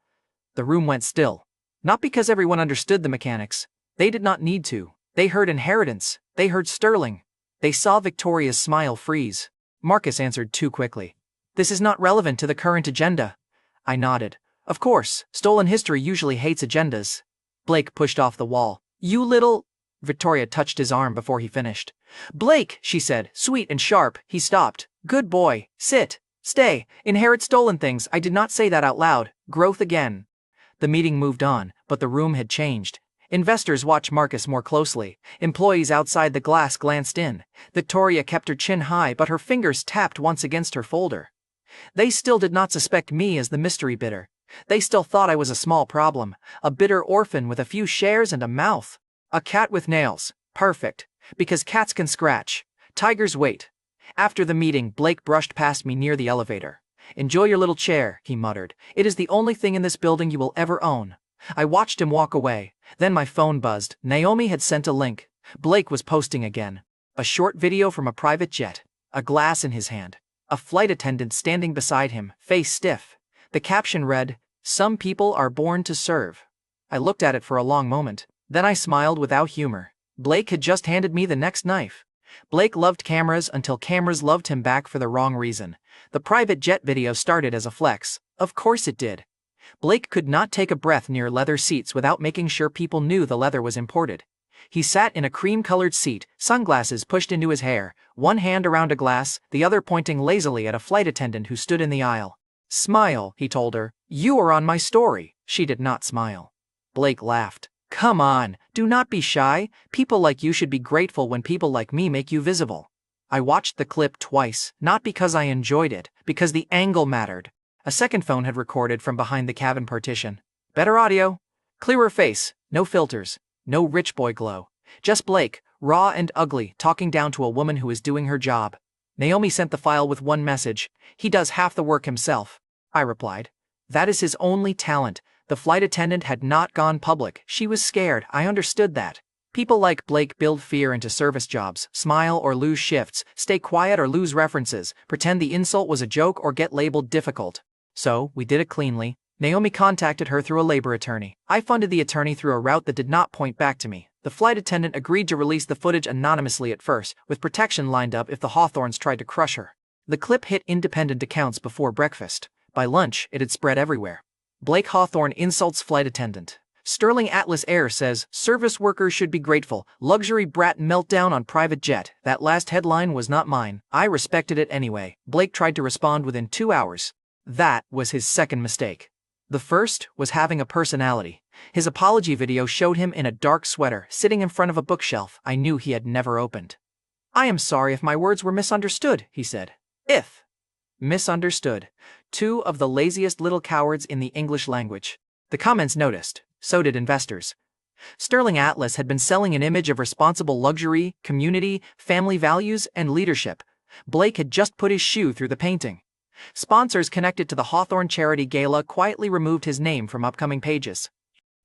The room went still. Not because everyone understood the mechanics. They did not need to. They heard inheritance. They heard Sterling. They saw Victoria's smile freeze. Marcus answered too quickly. This is not relevant to the current agenda. I nodded. Of course, stolen history usually hates agendas. Blake pushed off the wall. You little... Victoria touched his arm before he finished. Blake, she said, sweet and sharp. He stopped. Good boy. Sit. Stay. Inherit stolen things. I did not say that out loud. Growth again. The meeting moved on, but the room had changed. Investors watched Marcus more closely. Employees outside the glass glanced in. Victoria kept her chin high, but her fingers tapped once against her folder. They still did not suspect me as the mystery bidder. They still thought I was a small problem, a bitter orphan with a few shares and a mouth. A cat with nails. Perfect. Because cats can scratch. Tigers wait. After the meeting, Blake brushed past me near the elevator. Enjoy your little chair, he muttered. It is the only thing in this building you will ever own. I watched him walk away. Then my phone buzzed. Naomi had sent a link. Blake was posting again. A short video from a private jet. A glass in his hand. A flight attendant standing beside him, face stiff. The caption read, "Some people are born to serve." I looked at it for a long moment. Then I smiled without humor. Blake had just handed me the next knife. Blake loved cameras until cameras loved him back for the wrong reason. The private jet video started as a flex. Of course it did. Blake could not take a breath near leather seats without making sure people knew the leather was imported. He sat in a cream-colored seat, sunglasses pushed into his hair, one hand around a glass, the other pointing lazily at a flight attendant who stood in the aisle. Smile, he told her. You are on my story. She did not smile. Blake laughed. Come on, do not be shy. People like you should be grateful when people like me make you visible. I watched the clip twice, not because I enjoyed it, because the angle mattered. A second phone had recorded from behind the cabin partition. Better audio. Clearer face, no filters, no rich boy glow. Just Blake, raw and ugly, talking down to a woman who is doing her job. Naomi sent the file with one message. He does half the work himself. I replied. That is his only talent. The flight attendant had not gone public. She was scared. I understood that. People like Blake build fear into service jobs, smile or lose shifts, stay quiet or lose references, pretend the insult was a joke or get labeled difficult. So, we did it cleanly. Naomi contacted her through a labor attorney. I funded the attorney through a route that did not point back to me. The flight attendant agreed to release the footage anonymously at first, with protection lined up if the Hawthorns tried to crush her. The clip hit independent accounts before breakfast. By lunch, it had spread everywhere. Blake Hawthorne insults flight attendant. Sterling Atlas Air says, service workers should be grateful. Luxury brat meltdown on private jet. That last headline was not mine. I respected it anyway. Blake tried to respond within 2 hours. That was his second mistake. The first was having a personality. His apology video showed him in a dark sweater, sitting in front of a bookshelf I knew he had never opened. I am sorry if my words were misunderstood, he said. If. Misunderstood. Two of the laziest little cowards in the English language. The comments noticed. So did investors. Sterling Atlas had been selling an image of responsible luxury, community, family values, and leadership. Blake had just put his shoe through the painting. Sponsors connected to the Hawthorne Charity Gala quietly removed his name from upcoming pages.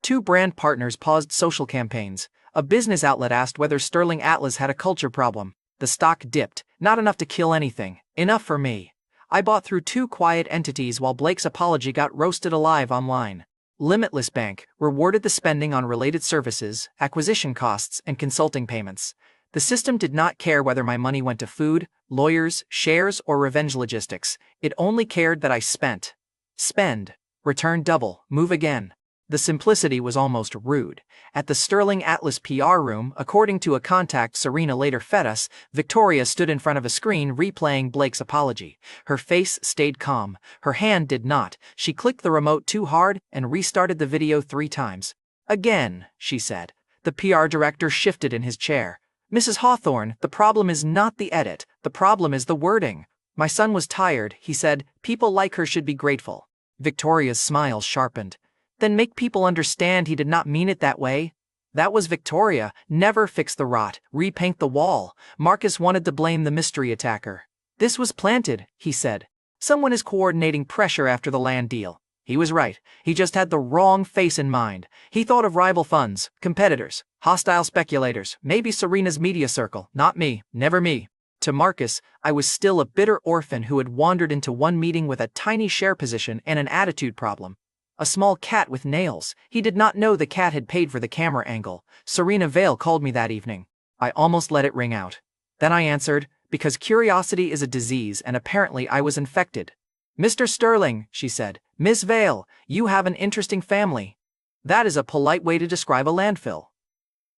Two brand partners paused social campaigns. A business outlet asked whether Sterling Atlas had a culture problem. The stock dipped, not enough to kill anything, enough for me. I bought through two quiet entities while Blake's apology got roasted alive online. Limitless Bank rewarded the spending on related services, acquisition costs, and consulting payments. The system did not care whether my money went to food, lawyers, shares, or revenge logistics. It only cared that I spent. Spend. Return double. Move again. The simplicity was almost rude. At the Sterling Atlas PR room, according to a contact Serena later fed us, Victoria stood in front of a screen replaying Blake's apology. Her face stayed calm. Her hand did not. She clicked the remote too hard and restarted the video 3 times. Again, she said. The PR director shifted in his chair. Mrs. Hawthorne, the problem is not the edit. The problem is the wording. My son was tired, he said. People like her should be grateful. Victoria's smile sharpened. Then make people understand he did not mean it that way. That was Victoria. Never fix the rot, repaint the wall. Marcus wanted to blame the mystery attacker. This was planted, he said. Someone is coordinating pressure after the land deal. He was right. He just had the wrong face in mind. He thought of rival funds, competitors, hostile speculators, maybe Serena's media circle. Not me, never me. To Marcus, I was still a bitter orphan who had wandered into one meeting with a tiny share position and an attitude problem. A small cat with nails. He did not know the cat had paid for the camera angle. Serena Vale called me that evening. I almost let it ring out. Then I answered, because curiosity is a disease and apparently I was infected. Mr. Sterling, she said, Miss Vale, you have an interesting family. That is a polite way to describe a landfill.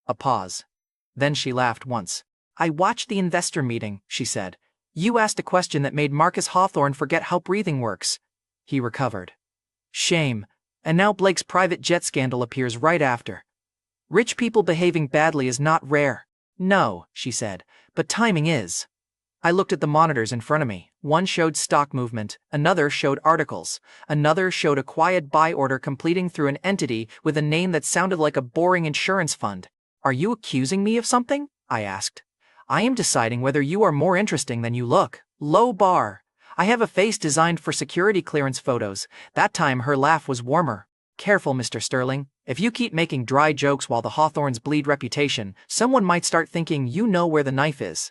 A pause. Then she laughed once. I watched the investor meeting, she said. You asked a question that made Marcus Hawthorne forget how breathing works. He recovered. Shame. And now Blake's private jet scandal appears right after. Rich people behaving badly is not rare. No, she said, but timing is. I looked at the monitors in front of me. One showed stock movement, another showed articles, another showed a quiet buy order completing through an entity with a name that sounded like a boring insurance fund. Are you accusing me of something? I asked. I am deciding whether you are more interesting than you look. Low bar. I have a face designed for security clearance photos. That time her laugh was warmer. Careful, Mr. Sterling. If you keep making dry jokes while the Hawthorns bleed reputation, someone might start thinking you know where the knife is.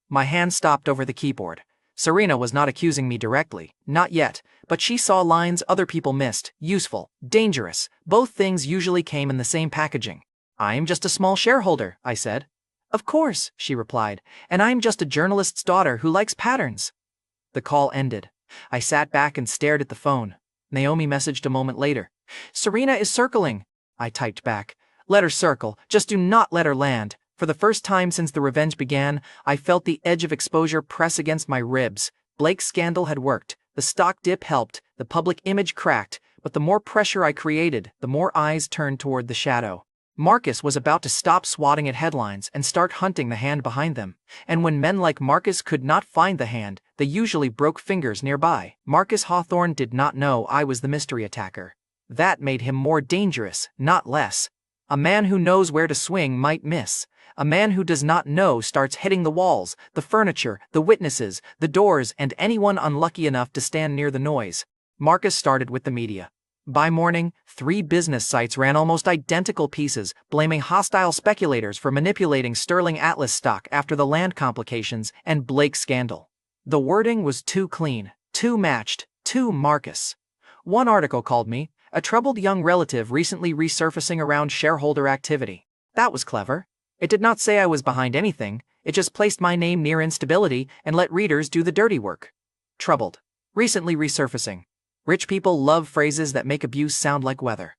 My hand stopped over the keyboard. Serena was not accusing me directly, not yet, but she saw lines other people missed. Useful, dangerous. Both things usually came in the same packaging. I am just a small shareholder, I said. Of course, she replied, and I'm just a journalist's daughter who likes patterns. The call ended. I sat back and stared at the phone. Naomi messaged a moment later. Serena is circling. I typed back. Let her circle, just do not let her land. For the first time since the revenge began, I felt the edge of exposure press against my ribs. Blake's scandal had worked. The stock dip helped. The public image cracked. But the more pressure I created, the more eyes turned toward the shadow. Marcus was about to stop swatting at headlines and start hunting the hand behind them. And when men like Marcus could not find the hand, they usually broke fingers nearby. Marcus Hawthorne did not know I was the mystery attacker. That made him more dangerous, not less. A man who knows where to swing might miss. A man who does not know starts hitting the walls, the furniture, the witnesses, the doors, and anyone unlucky enough to stand near the noise. Marcus started with the media. By morning, 3 business sites ran almost identical pieces, blaming hostile speculators for manipulating Sterling Atlas stock after the land complications and Blake scandal. The wording was too clean, too matched, too Marcus. One article called me, a troubled young relative recently resurfacing around shareholder activity. That was clever. It did not say I was behind anything, it just placed my name near instability and let readers do the dirty work. Troubled. Recently resurfacing. Rich people love phrases that make abuse sound like weather.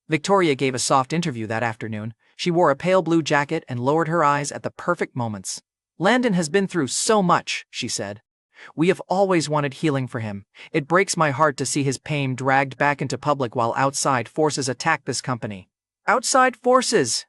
Victoria gave a soft interview that afternoon. She wore a pale blue jacket and lowered her eyes at the perfect moments. Landon has been through so much, she said. We have always wanted healing for him. It breaks my heart to see his pain dragged back into public while outside forces attack this company. Outside forces!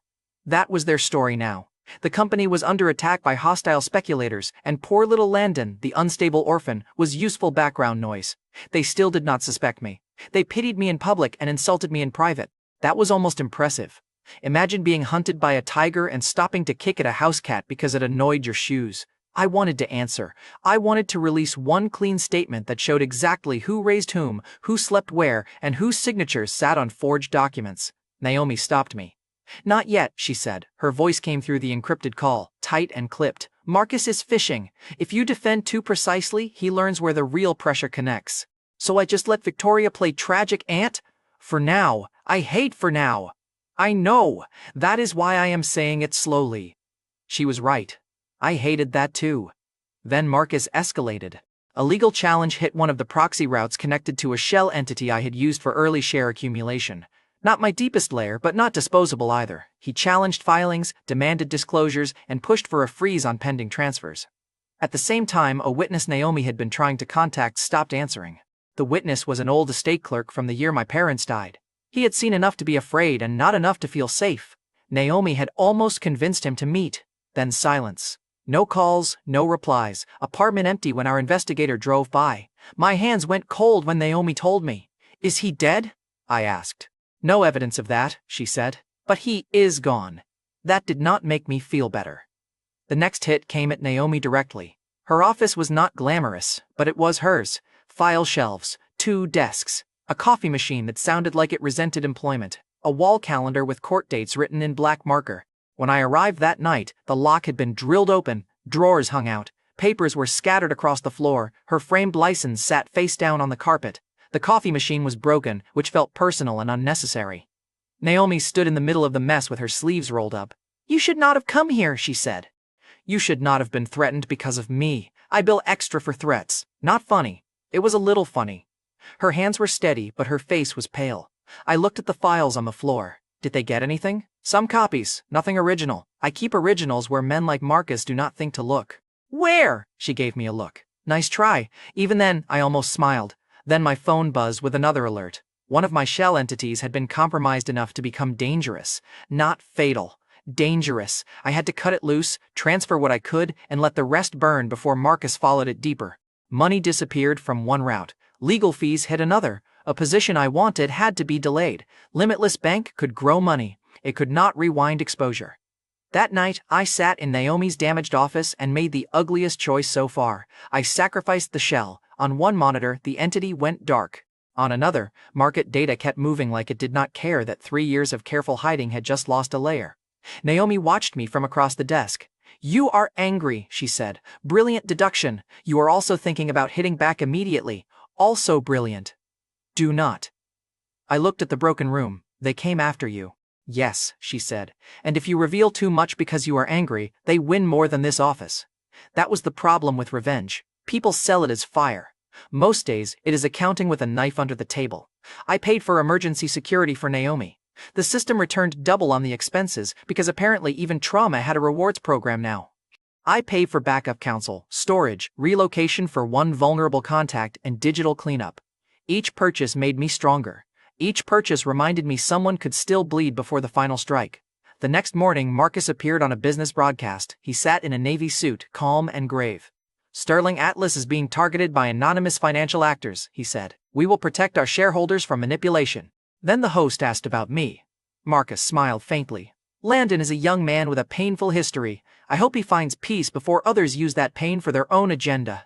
That was their story now. The company was under attack by hostile speculators, and poor little Landon, the unstable orphan, was useful background noise. They still did not suspect me. They pitied me in public and insulted me in private. That was almost impressive. Imagine being hunted by a tiger and stopping to kick at a house cat because it annoyed your shoes. I wanted to answer. I wanted to release one clean statement that showed exactly who raised whom, who slept where, and whose signatures sat on forged documents. Naomi stopped me. Not yet, she said. Her voice came through the encrypted call, tight and clipped. Marcus is fishing. If you defend too precisely, he learns where the real pressure connects. So I just let Victoria play tragic aunt? For now. I hate for now. I know. That is why I am saying it slowly. She was right. I hated that too. Then Marcus escalated. A legal challenge hit one of the proxy routes connected to a shell entity I had used for early share accumulation. Not my deepest layer, but not disposable either. He challenged filings, demanded disclosures, and pushed for a freeze on pending transfers. At the same time, a witness Naomi had been trying to contact stopped answering. The witness was an old estate clerk from the year my parents died. He had seen enough to be afraid and not enough to feel safe. Naomi had almost convinced him to meet. Then silence. No calls, no replies. Apartment empty when our investigator drove by. My hands went cold when Naomi told me. Is he dead? I asked. No evidence of that, she said. But he is gone. That did not make me feel better. The next hit came at Naomi directly. Her office was not glamorous, but it was hers. File shelves, 2 desks, a coffee machine that sounded like it resented employment, a wall calendar with court dates written in black marker. When I arrived that night, the lock had been drilled open, drawers hung out, papers were scattered across the floor, her framed license sat face down on the carpet. The coffee machine was broken, which felt personal and unnecessary. Naomi stood in the middle of the mess with her sleeves rolled up. You should not have come here, she said. You should not have been threatened because of me. I bill extra for threats. Not funny. It was a little funny. Her hands were steady, but her face was pale. I looked at the files on the floor. Did they get anything? Some copies, nothing original. I keep originals where men like Marcus do not think to look. Where? She gave me a look. Nice try. Even then, I almost smiled. Then my phone buzzed with another alert. One of my shell entities had been compromised enough to become dangerous. Not fatal. Dangerous. I had to cut it loose, transfer what I could, and let the rest burn before Marcus followed it deeper. Money disappeared from one route. Legal fees hit another. A position I wanted had to be delayed. Limitless Bank could grow money. It could not rewind exposure. That night, I sat in Naomi's damaged office and made the ugliest choice so far. I sacrificed the shell. On one monitor, the entity went dark. On another, market data kept moving like it did not care that 3 years of careful hiding had just lost a layer. Naomi watched me from across the desk. You are angry, she said. Brilliant deduction. You are also thinking about hitting back immediately. Also brilliant. Do not. I looked at the broken room. They came after you. Yes, she said. And if you reveal too much because you are angry, they win more than this office. That was the problem with revenge. People sell it as fire. Most days, it is accounting with a knife under the table. I paid for emergency security for Naomi. The system returned double on the expenses because apparently even trauma had a rewards program now. I paid for backup counsel, storage, relocation for one vulnerable contact, and digital cleanup. Each purchase made me stronger. Each purchase reminded me someone could still bleed before the final strike. The next morning, Marcus appeared on a business broadcast. He sat in a navy suit, calm and grave. Sterling Atlas is being targeted by anonymous financial actors, he said. We will protect our shareholders from manipulation. Then the host asked about me. Marcus smiled faintly. Landon is a young man with a painful history. I hope he finds peace before others use that pain for their own agenda.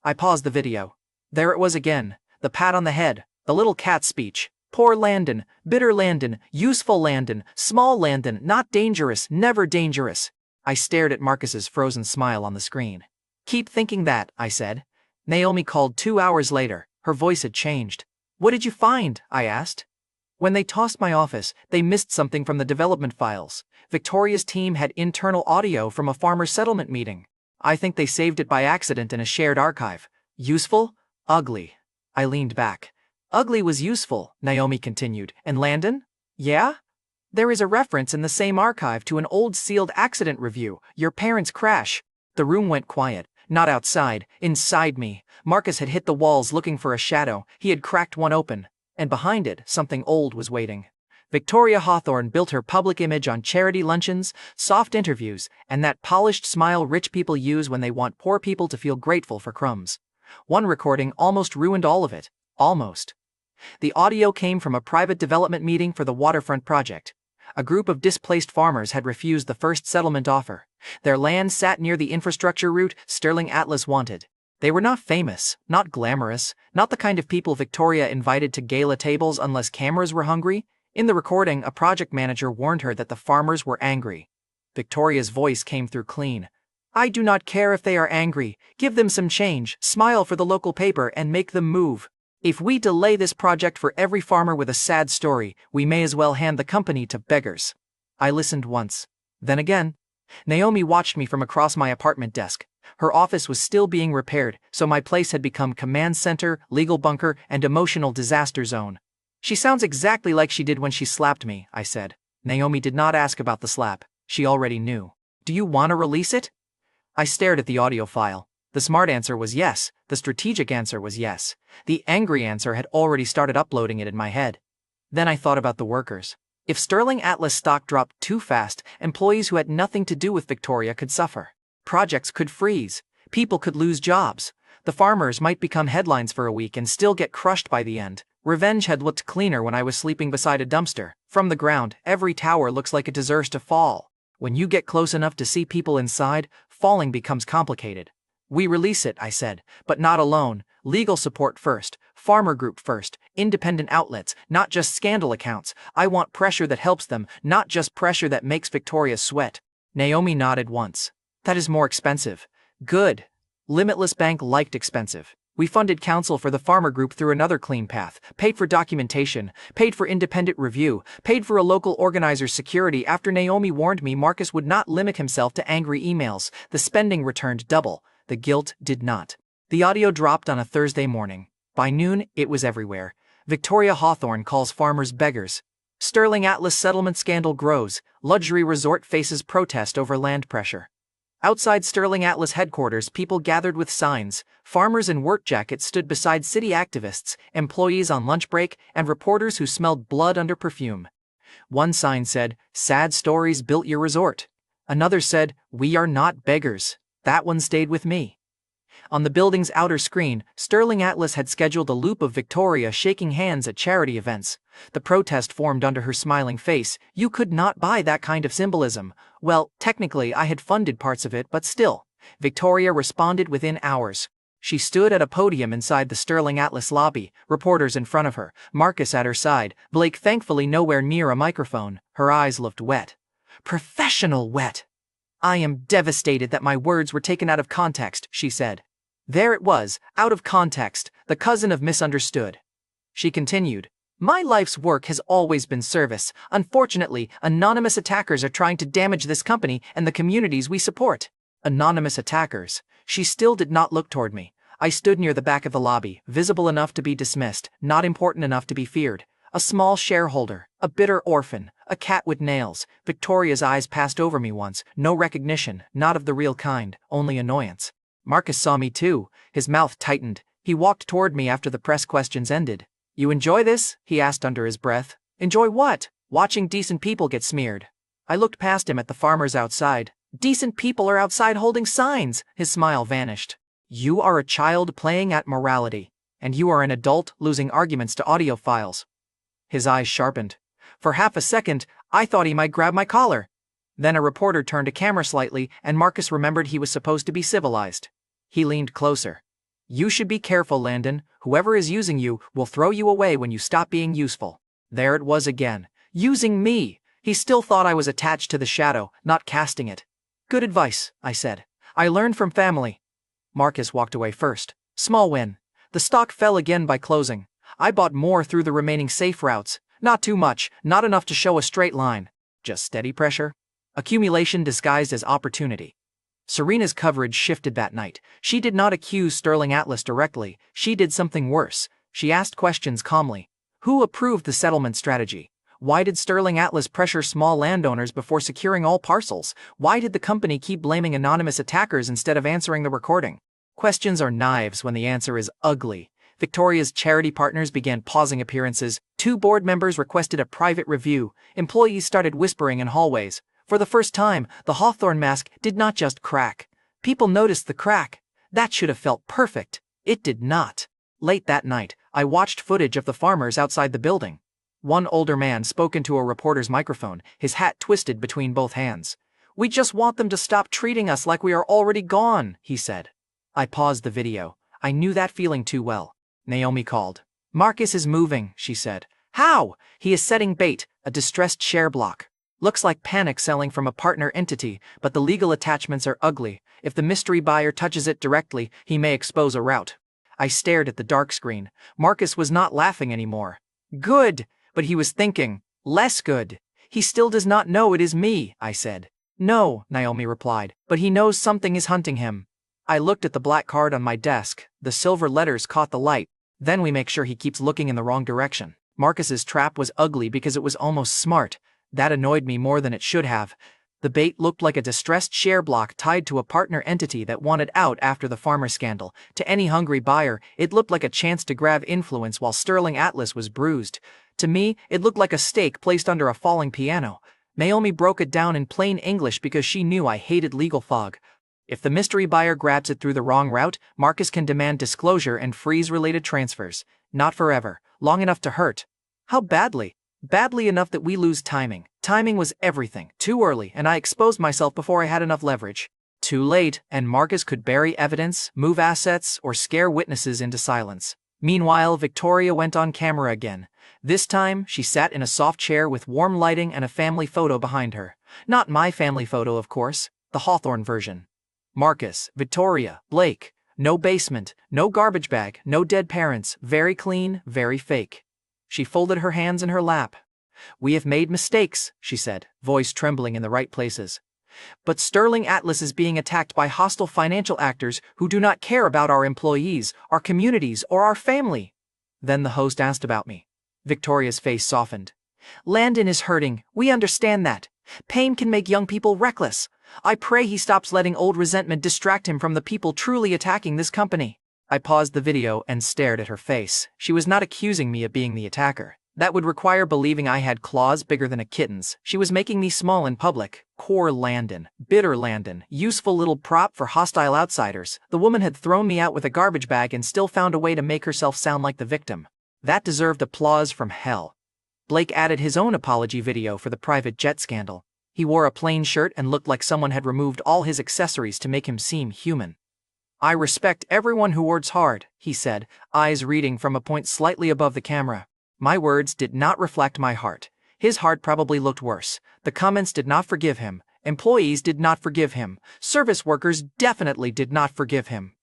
I paused the video. There it was again. The pat on the head. The little cat speech. Poor Landon. Bitter Landon. Useful Landon. Small Landon. Not dangerous. Never dangerous. I stared at Marcus's frozen smile on the screen. Keep thinking that, I said. Naomi called 2 hours later. Her voice had changed. What did you find? I asked. When they tossed my office, they missed something from the development files. Victoria's team had internal audio from a farmer settlement meeting. I think they saved it by accident in a shared archive. Useful? Ugly. I leaned back. Ugly was useful, Naomi continued. And Landon? Yeah? There is a reference in the same archive to an old sealed accident review, your parents' crash. The room went quiet. Not outside, inside me. Marcus had hit the walls looking for a shadow. He had cracked one open. And behind it, something old was waiting. Victoria Hawthorne built her public image on charity luncheons, soft interviews, and that polished smile rich people use when they want poor people to feel grateful for crumbs. One recording almost ruined all of it. Almost. The audio came from a private development meeting for the waterfront project. A group of displaced farmers had refused the first settlement offer. Their land sat near the infrastructure route Sterling Atlas wanted. They were not famous, not glamorous, not the kind of people Victoria invited to gala tables unless cameras were hungry. In the recording, a project manager warned her that the farmers were angry. Victoria's voice came through clean. I do not care if they are angry. Give them some change, smile for the local paper, and make them move. If we delay this project for every farmer with a sad story, we may as well hand the company to beggars. I listened once. Then again. Naomi watched me from across my apartment desk. Her office was still being repaired, so my place had become command center, legal bunker, and emotional disaster zone. She sounds exactly like she did when she slapped me, I said. Naomi did not ask about the slap. She already knew. Do you want to release it? I stared at the audio file. The smart answer was yes. The strategic answer was yes. The angry answer had already started uploading it in my head. Then I thought about the workers. If Sterling Atlas stock dropped too fast, employees who had nothing to do with Victoria could suffer. Projects could freeze. People could lose jobs. The farmers might become headlines for a week and still get crushed by the end. Revenge had looked cleaner when I was sleeping beside a dumpster. From the ground, every tower looks like it deserves to fall. When you get close enough to see people inside, falling becomes complicated. We release it, I said, but not alone. Legal support first, farmer group first, independent outlets, not just scandal accounts. I want pressure that helps them, not just pressure that makes Victoria sweat. Naomi nodded once. That is more expensive. Good. Limitless Bank liked expensive. We funded counsel for the farmer group through another clean path, paid for documentation, paid for independent review, paid for a local organizer's security. After Naomi warned me Marcus would not limit himself to angry emails, the spending returned double. The guilt did not. The audio dropped on a Thursday morning. By noon, it was everywhere. Victoria Hawthorne calls farmers beggars. Sterling Atlas settlement scandal grows. Luxury resort faces protest over land pressure. Outside Sterling Atlas headquarters, people gathered with signs. Farmers in work jackets stood beside city activists, employees on lunch break, and reporters who smelled blood under perfume. One sign said, "Sad stories built your resort." Another said, "We are not beggars." That one stayed with me. On the building's outer screen, Sterling Atlas had scheduled a loop of Victoria shaking hands at charity events. The protest formed under her smiling face. You could not buy that kind of symbolism. Well, technically I had funded parts of it, but still. Victoria responded within hours. She stood at a podium inside the Sterling Atlas lobby, reporters in front of her, Marcus at her side, Blake thankfully nowhere near a microphone. Her eyes looked wet. Professional wet. I am devastated that my words were taken out of context, she said. There it was, out of context, the cousin of misunderstood. She continued, my life's work has always been service. Unfortunately, anonymous attackers are trying to damage this company and the communities we support. Anonymous attackers. She still did not look toward me. I stood near the back of the lobby, visible enough to be dismissed, not important enough to be feared. A small shareholder, a bitter orphan, a cat with nails. Victoria's eyes passed over me once, no recognition, not of the real kind, only annoyance. Marcus saw me too. His mouth tightened. He walked toward me after the press questions ended. You enjoy this? He asked under his breath. Enjoy what? Watching decent people get smeared. I looked past him at the farmers outside. Decent people are outside holding signs. His smile vanished. You are a child playing at morality, and you are an adult losing arguments to audio files. His eyes sharpened. For half a second, I thought he might grab my collar. Then a reporter turned a camera slightly, and Marcus remembered he was supposed to be civilized. He leaned closer. You should be careful, Landon. Whoever is using you will throw you away when you stop being useful. There it was again. Using me. He still thought I was attached to the shadow, not casting it. Good advice, I said. I learned from family. Marcus walked away first. Small win. The stock fell again by closing. I bought more through the remaining safe routes. Not too much, not enough to show a straight line. Just steady pressure. Accumulation disguised as opportunity. Serena's coverage shifted that night. She did not accuse Sterling Atlas directly. She did something worse. She asked questions calmly. Who approved the settlement strategy? Why did Sterling Atlas pressure small landowners before securing all parcels? Why did the company keep blaming anonymous attackers instead of answering the recording? Questions are knives when the answer is ugly. Victoria's charity partners began pausing appearances. 2 board members requested a private review. Employees started whispering in hallways. For the first time, the Hawthorne mask did not just crack. People noticed the crack. That should have felt perfect. It did not. Late that night, I watched footage of the farmers outside the building. One older man spoke into a reporter's microphone, his hat twisted between both hands. We just want them to stop treating us like we are already gone, he said. I paused the video. I knew that feeling too well. Naomi called. Marcus is moving, she said. How? He is setting bait, a distressed share block. Looks like panic selling from a partner entity, but the legal attachments are ugly. If the mystery buyer touches it directly, he may expose a route. I stared at the dark screen. Marcus was not laughing anymore. Good, but he was thinking. Less good. He still does not know it is me, I said. No, Naomi replied, but he knows something is hunting him. I looked at the black card on my desk. The silver letters caught the light. Then we make sure he keeps looking in the wrong direction. Marcus's trap was ugly because it was almost smart. That annoyed me more than it should have. The bait looked like a distressed share block tied to a partner entity that wanted out after the farmer scandal. To any hungry buyer, it looked like a chance to grab influence while Sterling Atlas was bruised. To me, it looked like a stake placed under a falling piano. Naomi broke it down in plain English because she knew I hated legal fog. If the mystery buyer grabs it through the wrong route, Marcus can demand disclosure and freeze related transfers. Not forever, long enough to hurt. How badly? Badly enough that we lose timing. Timing was everything. Too early, and I exposed myself before I had enough leverage. Too late, and Marcus could bury evidence, move assets, or scare witnesses into silence. Meanwhile, Victoria went on camera again. This time, she sat in a soft chair with warm lighting and a family photo behind her. Not my family photo, of course. The Hawthorne version. Marcus, Victoria, Blake. No basement, no garbage bag, no dead parents. Very clean, very fake. She folded her hands in her lap. We have made mistakes, she said, voice trembling in the right places. But Sterling Atlas is being attacked by hostile financial actors who do not care about our employees, our communities, or our family. Then the host asked about me. Victoria's face softened. Landon is hurting, we understand that. Pain can make young people reckless. I pray he stops letting old resentment distract him from the people truly attacking this company. I paused the video and stared at her face. She was not accusing me of being the attacker. That would require believing I had claws bigger than a kitten's. She was making me small in public. Poor Landon. Bitter Landon. Useful little prop for hostile outsiders. The woman had thrown me out with a garbage bag and still found a way to make herself sound like the victim. That deserved applause from hell. Blake added his own apology video for the private jet scandal. He wore a plain shirt and looked like someone had removed all his accessories to make him seem human. I respect everyone who works hard, he said, eyes reading from a point slightly above the camera. My words did not reflect my heart. His heart probably looked worse. The comments did not forgive him. Employees did not forgive him. Service workers definitely did not forgive him.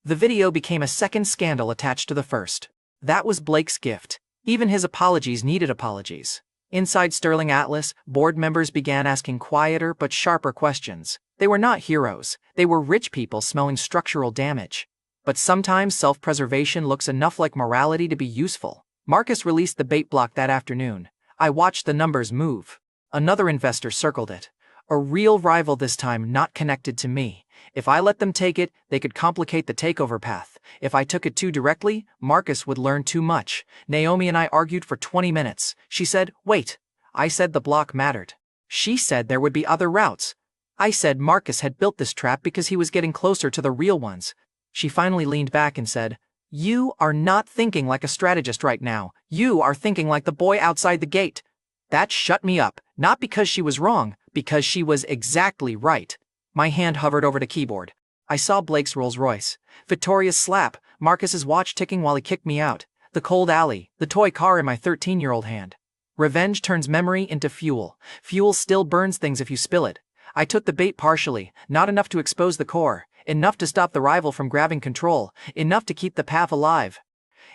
The video became a second scandal attached to the first. That was Blake's gift. Even his apologies needed apologies. Inside Sterling Atlas, board members began asking quieter but sharper questions. They were not heroes. They were rich people smelling structural damage. But sometimes self-preservation looks enough like morality to be useful. Marcus released the bait block that afternoon. I watched the numbers move. Another investor circled it. A real rival this time, not connected to me. If I let them take it, they could complicate the takeover path. If I took it too directly, Marcus would learn too much. Naomi and I argued for 20 minutes. She said, wait. I said the block mattered. She said there would be other routes. I said Marcus had built this trap because he was getting closer to the real ones. She finally leaned back and said, you are not thinking like a strategist right now. You are thinking like the boy outside the gate. That shut me up, not because she was wrong, because she was exactly right. My hand hovered over the keyboard. I saw Blake's Rolls Royce, Victoria's slap, Marcus's watch ticking while he kicked me out, the cold alley, the toy car in my 13-year-old hand. Revenge turns memory into fuel. Fuel still burns things if you spill it. I took the bait partially, not enough to expose the core, enough to stop the rival from grabbing control, enough to keep the path alive.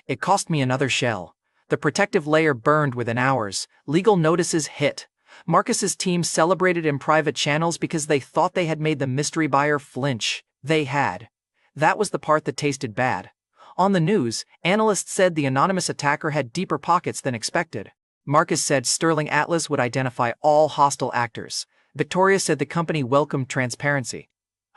It cost me another shell. The protective layer burned within hours. Legal notices hit. Marcus's team celebrated in private channels because they thought they had made the mystery buyer flinch. They had. That was the part that tasted bad. On the news, analysts said the anonymous attacker had deeper pockets than expected. Marcus said Sterling Atlas would identify all hostile actors. Victoria said the company welcomed transparency.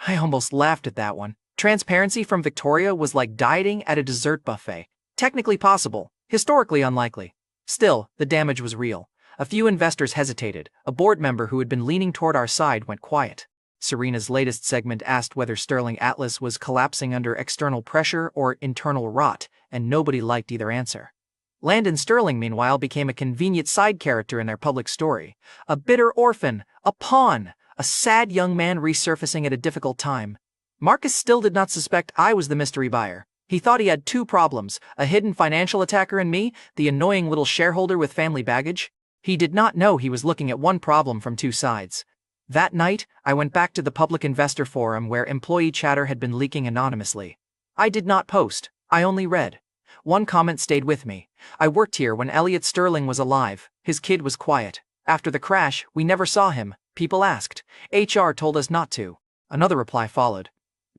I almost laughed at that one. Transparency from Victoria was like dieting at a dessert buffet. Technically possible, historically unlikely. Still, the damage was real. A few investors hesitated. A board member who had been leaning toward our side went quiet. Serena's latest segment asked whether Sterling Atlas was collapsing under external pressure or internal rot, and nobody liked either answer. Landon Sterling, meanwhile, became a convenient side character in their public story. A bitter orphan, a pawn, A sad young man resurfacing at a difficult time. Marcus still did not suspect I was the mystery buyer. He thought he had two problems, a hidden financial attacker and me, the annoying little shareholder with family baggage. He did not know he was looking at one problem from two sides. That night, I went back to the public investor forum where employee chatter had been leaking anonymously. I did not post, I only read. One comment stayed with me. I worked here when Elliot Sterling was alive. His kid was quiet. After the crash, we never saw him. People asked. HR told us not to. Another reply followed.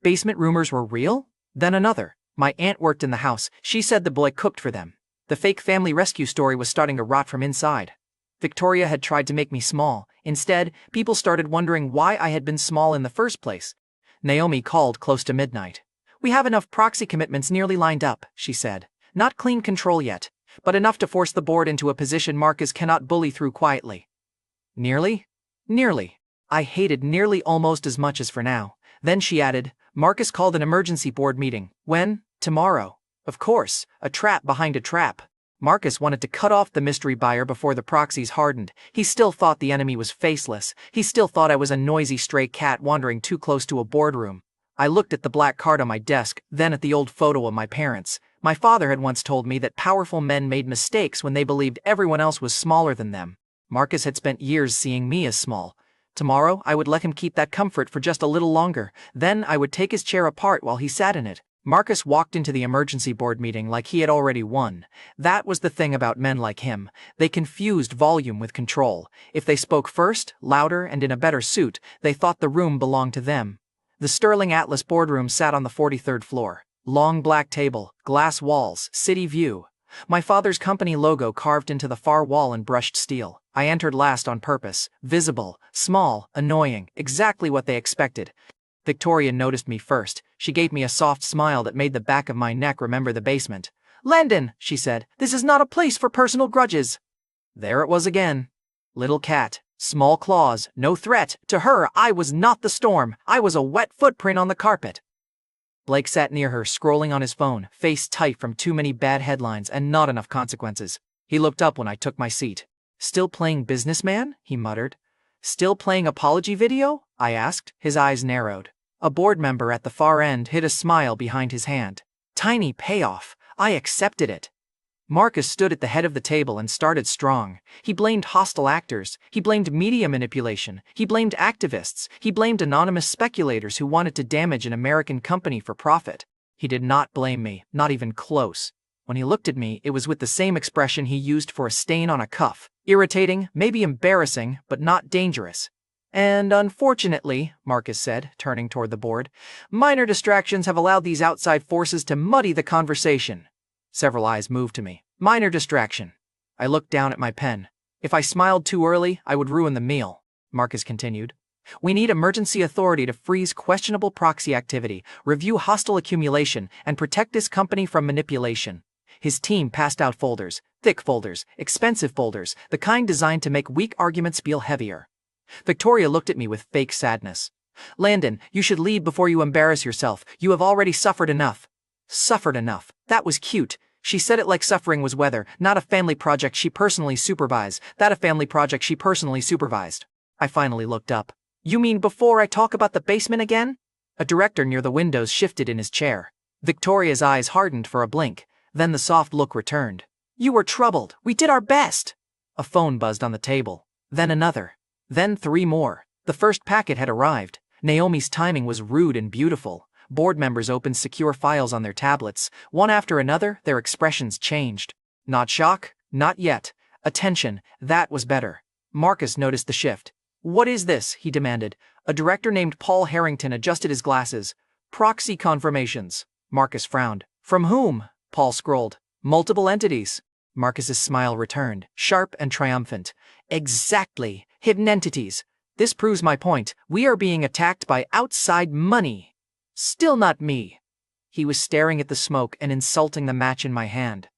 Basement rumors were real? Then another. My aunt worked in the house. She said the boy cooked for them. The fake family rescue story was starting to rot from inside. Victoria had tried to make me small. Instead, people started wondering why I had been small in the first place. Naomi called close to midnight. We have enough proxy commitments nearly lined up, she said. Not clean control yet, but enough to force the board into a position Marcus cannot bully through quietly. Nearly? Nearly. I hated nearly almost as much as for now. Then she added, Marcus called an emergency board meeting. When? Tomorrow. Of course, a trap behind a trap. Marcus wanted to cut off the mystery buyer before the proxies hardened. He still thought the enemy was faceless. He still thought I was a noisy stray cat wandering too close to a boardroom. I looked at the black card on my desk, then at the old photo of my parents. My father had once told me that powerful men made mistakes when they believed everyone else was smaller than them. Marcus had spent years seeing me as small. Tomorrow, I would let him keep that comfort for just a little longer. Then I would take his chair apart while he sat in it. Marcus walked into the emergency board meeting like he had already won. That was the thing about men like him. They confused volume with control. If they spoke first, louder, and in a better suit, they thought the room belonged to them. The Sterling Atlas boardroom sat on the 43rd floor. Long black table, glass walls, city view. My father's company logo carved into the far wall in brushed steel. I entered last on purpose. Visible, small, annoying, exactly what they expected. Victoria noticed me first. She gave me a soft smile that made the back of my neck remember the basement. Landon, she said, this is not a place for personal grudges. There it was again. Little cat, small claws, no threat. To her, I was not the storm. I was a wet footprint on the carpet. Blake sat near her, scrolling on his phone, face tight from too many bad headlines and not enough consequences. He looked up when I took my seat. Still playing businessman? He muttered. Still playing apology video? I asked. His eyes narrowed. A board member at the far end hid a smile behind his hand. Tiny payoff. I accepted it. Marcus stood at the head of the table and started strong. He blamed hostile actors. He blamed media manipulation. He blamed activists. He blamed anonymous speculators who wanted to damage an American company for profit. He did not blame me, not even close. When he looked at me, it was with the same expression he used for a stain on a cuff. Irritating, maybe embarrassing, but not dangerous. And unfortunately, Marcus said, turning toward the board, minor distractions have allowed these outside forces to muddy the conversation. Several eyes moved to me. Minor distraction. I looked down at my pen. If I smiled too early, I would ruin the meal. Marcus continued. We need emergency authority to freeze questionable proxy activity, review hostile accumulation, and protect this company from manipulation. His team passed out folders, thick folders, expensive folders, the kind designed to make weak arguments feel heavier. Victoria looked at me with fake sadness. Landon, you should leave before you embarrass yourself. You have already suffered enough. Suffered enough. That was cute. She said it like suffering was weather, not a family project she personally supervised. That a family project she personally supervised. I finally looked up. You mean before I talk about the basement again? A director near the windows shifted in his chair. Victoria's eyes hardened for a blink. Then the soft look returned. You were troubled. We did our best. A phone buzzed on the table. Then another. Then 3 more. The first packet had arrived. Naomi's timing was rude and beautiful. Board members opened secure files on their tablets. One after another, their expressions changed. Not shock, not yet. Attention, that was better. Marcus noticed the shift. What is this? He demanded. A director named Paul Harrington adjusted his glasses. Proxy confirmations. Marcus frowned. From whom? Paul scrolled. Multiple entities. Marcus's smile returned, sharp and triumphant. Exactly. Hidden entities. This proves my point. We are being attacked by outside money. Still not me. He was staring at the smoke and insulting the match in my hand.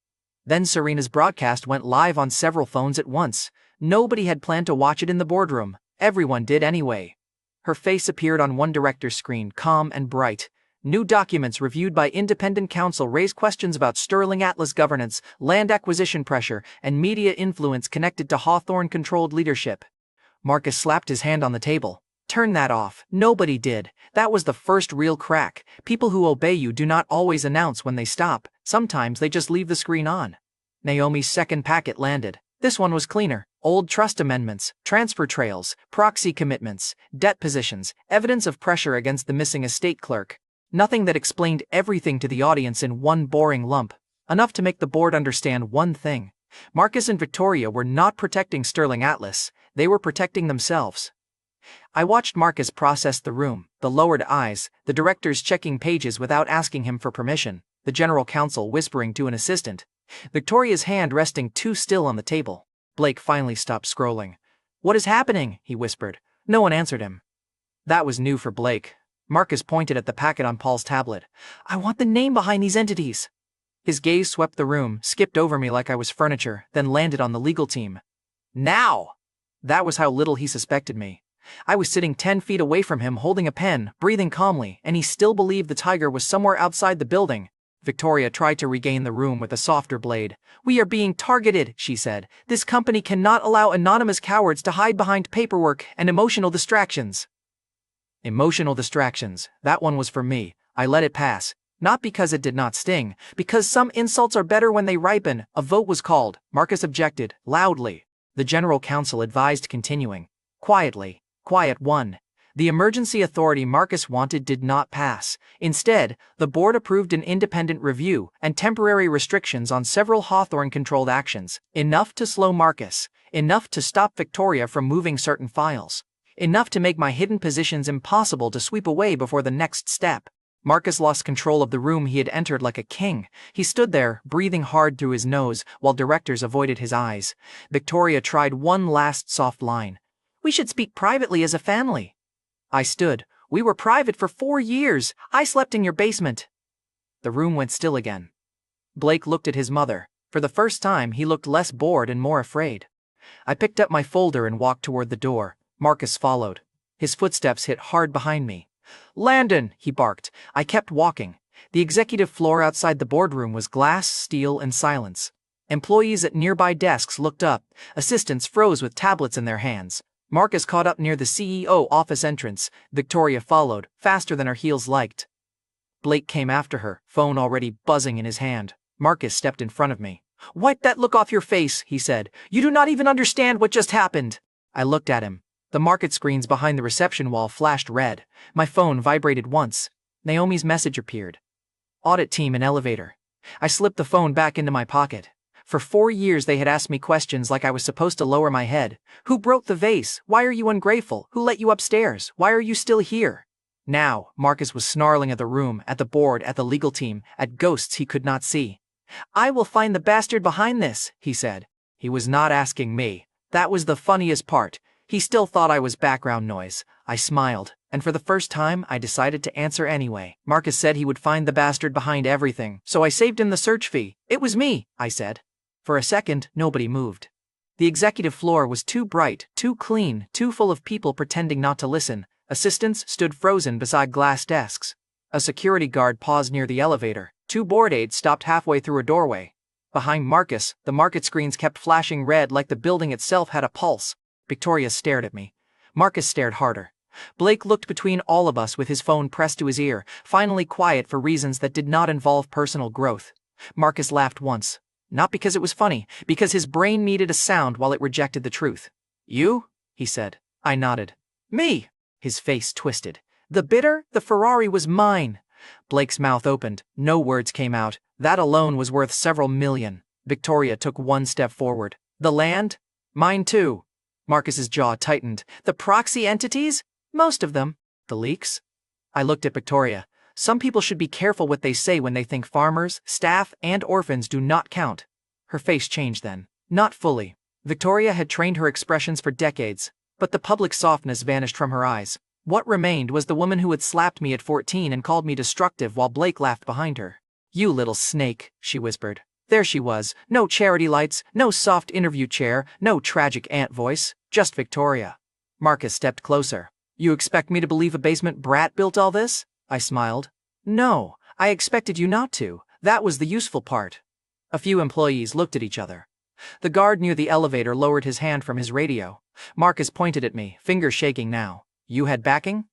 Then Serena's broadcast went live on several phones at once. Nobody had planned to watch it in the boardroom. Everyone did anyway. Her face appeared on one director's screen, calm and bright. New documents reviewed by independent counsel raise questions about Sterling Atlas governance, land acquisition pressure, and media influence connected to Hawthorne-controlled leadership. Marcus slapped his hand on the table. Turn that off. Nobody did. That was the first real crack. People who obey you do not always announce when they stop. Sometimes they just leave the screen on. Naomi's second packet landed. This one was cleaner. Old trust amendments, transfer trails, proxy commitments, debt positions, evidence of pressure against the missing estate clerk. Nothing that explained everything to the audience in one boring lump. Enough to make the board understand one thing. Marcus and Victoria were not protecting Sterling Atlas. They were protecting themselves. I watched Marcus process the room, the lowered eyes, the directors checking pages without asking him for permission, the general counsel whispering to an assistant, Victoria's hand resting too still on the table. Blake finally stopped scrolling. "What is happening?" he whispered. No one answered him. That was new for Blake. Marcus pointed at the packet on Paul's tablet. "I want the name behind these entities." His gaze swept the room, skipped over me like I was furniture, then landed on the legal team. "Now!" That was how little he suspected me. I was sitting 10 feet away from him holding a pen, breathing calmly, and he still believed the tiger was somewhere outside the building. Victoria tried to regain the room with a softer blade. "We are being targeted," she said. "This company cannot allow anonymous cowards to hide behind paperwork and emotional distractions." Emotional distractions. That one was for me. I let it pass. Not because it did not sting, because some insults are better when they ripen. A vote was called. Marcus objected, loudly. The general counsel advised continuing. Quietly. Quiet 1. The emergency authority Marcus wanted did not pass. Instead, the board approved an independent review and temporary restrictions on several Hawthorne-controlled actions. Enough to slow Marcus. Enough to stop Victoria from moving certain files. Enough to make my hidden positions impossible to sweep away before the next step. Marcus lost control of the room he had entered like a king. He stood there, breathing hard through his nose, while directors avoided his eyes. Victoria tried one last soft line. "We should speak privately as a family." I stood. "We were private for 4 years. I slept in your basement." The room went still again. Blake looked at his mother. For the first time, he looked less bored and more afraid. I picked up my folder and walked toward the door. Marcus followed. His footsteps hit hard behind me. "Landon!" he barked. I kept walking. The executive floor outside the boardroom was glass, steel, and silence. Employees at nearby desks looked up. Assistants froze with tablets in their hands. Marcus caught up near the CEO office entrance. Victoria followed, faster than her heels liked. Blake came after her, phone already buzzing in his hand. Marcus stepped in front of me. "Wipe that look off your face," he said. "You do not even understand what just happened." I looked at him. The market screens behind the reception wall flashed red. My phone vibrated once. Naomi's message appeared. "Audit team in elevator." I slipped the phone back into my pocket. For 4 years they had asked me questions like I was supposed to lower my head. Who broke the vase? Why are you ungrateful? Who let you upstairs? Why are you still here? Now, Marcus was snarling at the room, at the board, at the legal team, at ghosts he could not see. "I will find the bastard behind this," he said. He was not asking me. That was the funniest part. He still thought I was background noise. I smiled, and for the first time I decided to answer anyway. Marcus said he would find the bastard behind everything, so I saved him the search fee. "It was me," I said. For a second, nobody moved. The executive floor was too bright, too clean, too full of people pretending not to listen. Assistants stood frozen beside glass desks. A security guard paused near the elevator. 2 board aides stopped halfway through a doorway. Behind Marcus, the market screens kept flashing red like the building itself had a pulse. Victoria stared at me. Marcus stared harder. Blake looked between all of us with his phone pressed to his ear, finally quiet for reasons that did not involve personal growth. Marcus laughed once. Not because it was funny, because his brain needed a sound while it rejected the truth. "You?" he said. I nodded. "Me!" His face twisted. "The bidder? The Ferrari was mine." Blake's mouth opened. No words came out. That alone was worth several million. Victoria took 1 step forward. "The land? Mine too." Marcus's jaw tightened. "The proxy entities? Most of them." "The leaks?" I looked at Victoria. Some people should be careful what they say when they think farmers, staff, and orphans do not count. Her face changed then. Not fully. Victoria had trained her expressions for decades, but the public softness vanished from her eyes. What remained was the woman who had slapped me at 14 and called me destructive while Blake laughed behind her. "You little snake," she whispered. There she was. No charity lights, no soft interview chair, no tragic aunt voice, just Victoria. Marcus stepped closer. "You expect me to believe a basement brat built all this?" I smiled. "No, I expected you not to. That was the useful part." A few employees looked at each other. The guard near the elevator lowered his hand from his radio. Marcus pointed at me, fingers shaking now. You had backing?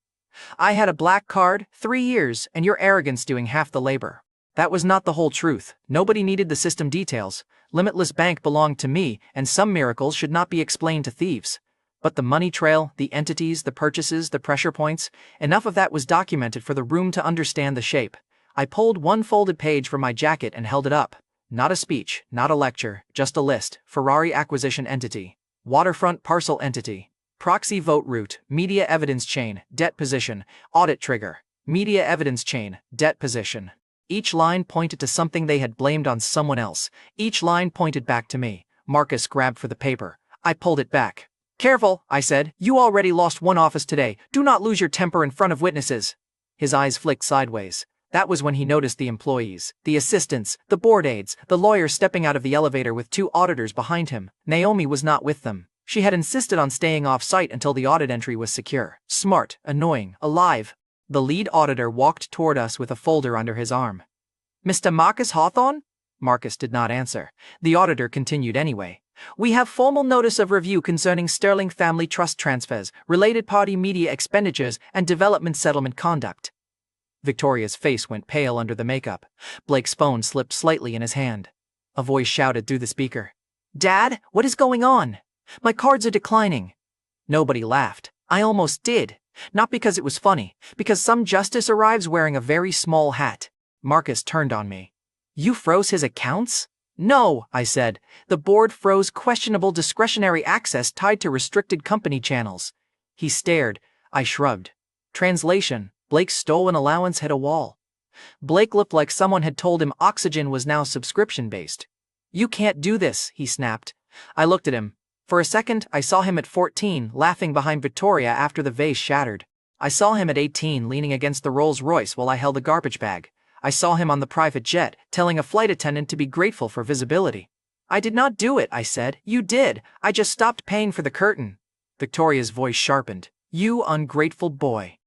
I had a black card, 3 years, and your arrogance doing half the labor. That was not the whole truth. Nobody needed the system details. Limitless Bank belonged to me, and some miracles should not be explained to thieves. But the money trail, the entities, the purchases, the pressure points, enough of that was documented for the room to understand the shape. I pulled one folded page from my jacket and held it up. Not a speech, not a lecture, just a list. Ferrari acquisition entity. Waterfront parcel entity. Proxy vote route, media evidence chain, debt position, audit trigger. Media evidence chain, debt position. Each line pointed to something they had blamed on someone else. Each line pointed back to me. Marcus grabbed for the paper. I pulled it back. Careful, I said. You already lost one office today. Do not lose your temper in front of witnesses. His eyes flicked sideways. That was when he noticed the employees, the assistants, the board aides, the lawyer stepping out of the elevator with 2 auditors behind him. Naomi was not with them. She had insisted on staying off-site until the audit entry was secure. Smart, annoying, alive. The lead auditor walked toward us with a folder under his arm. Mr. Marcus Hawthorne? Marcus did not answer. The auditor continued anyway. We have formal notice of review concerning Sterling Family Trust transfers, related party media expenditures, and development settlement conduct. Victoria's face went pale under the makeup. Blake's phone slipped slightly in his hand. A voice shouted through the speaker. Dad, what is going on? My cards are declining. Nobody laughed. I almost did. Not because it was funny, because some justice arrives wearing a very small hat. Marcus turned on me. You froze his accounts? No, I said. The board froze questionable discretionary access tied to restricted company channels. He stared. I shrugged. Translation. Blake's stolen allowance hit a wall. Blake looked like someone had told him oxygen was now subscription-based. You can't do this, he snapped. I looked at him. For a second, I saw him at 14, laughing behind Victoria after the vase shattered. I saw him at 18, leaning against the Rolls-Royce while I held a garbage bag. I saw him on the private jet, telling a flight attendant to be grateful for visibility. I did not do it, I said. You did. I just stopped paying for the curtain. Victoria's voice sharpened. You ungrateful boy.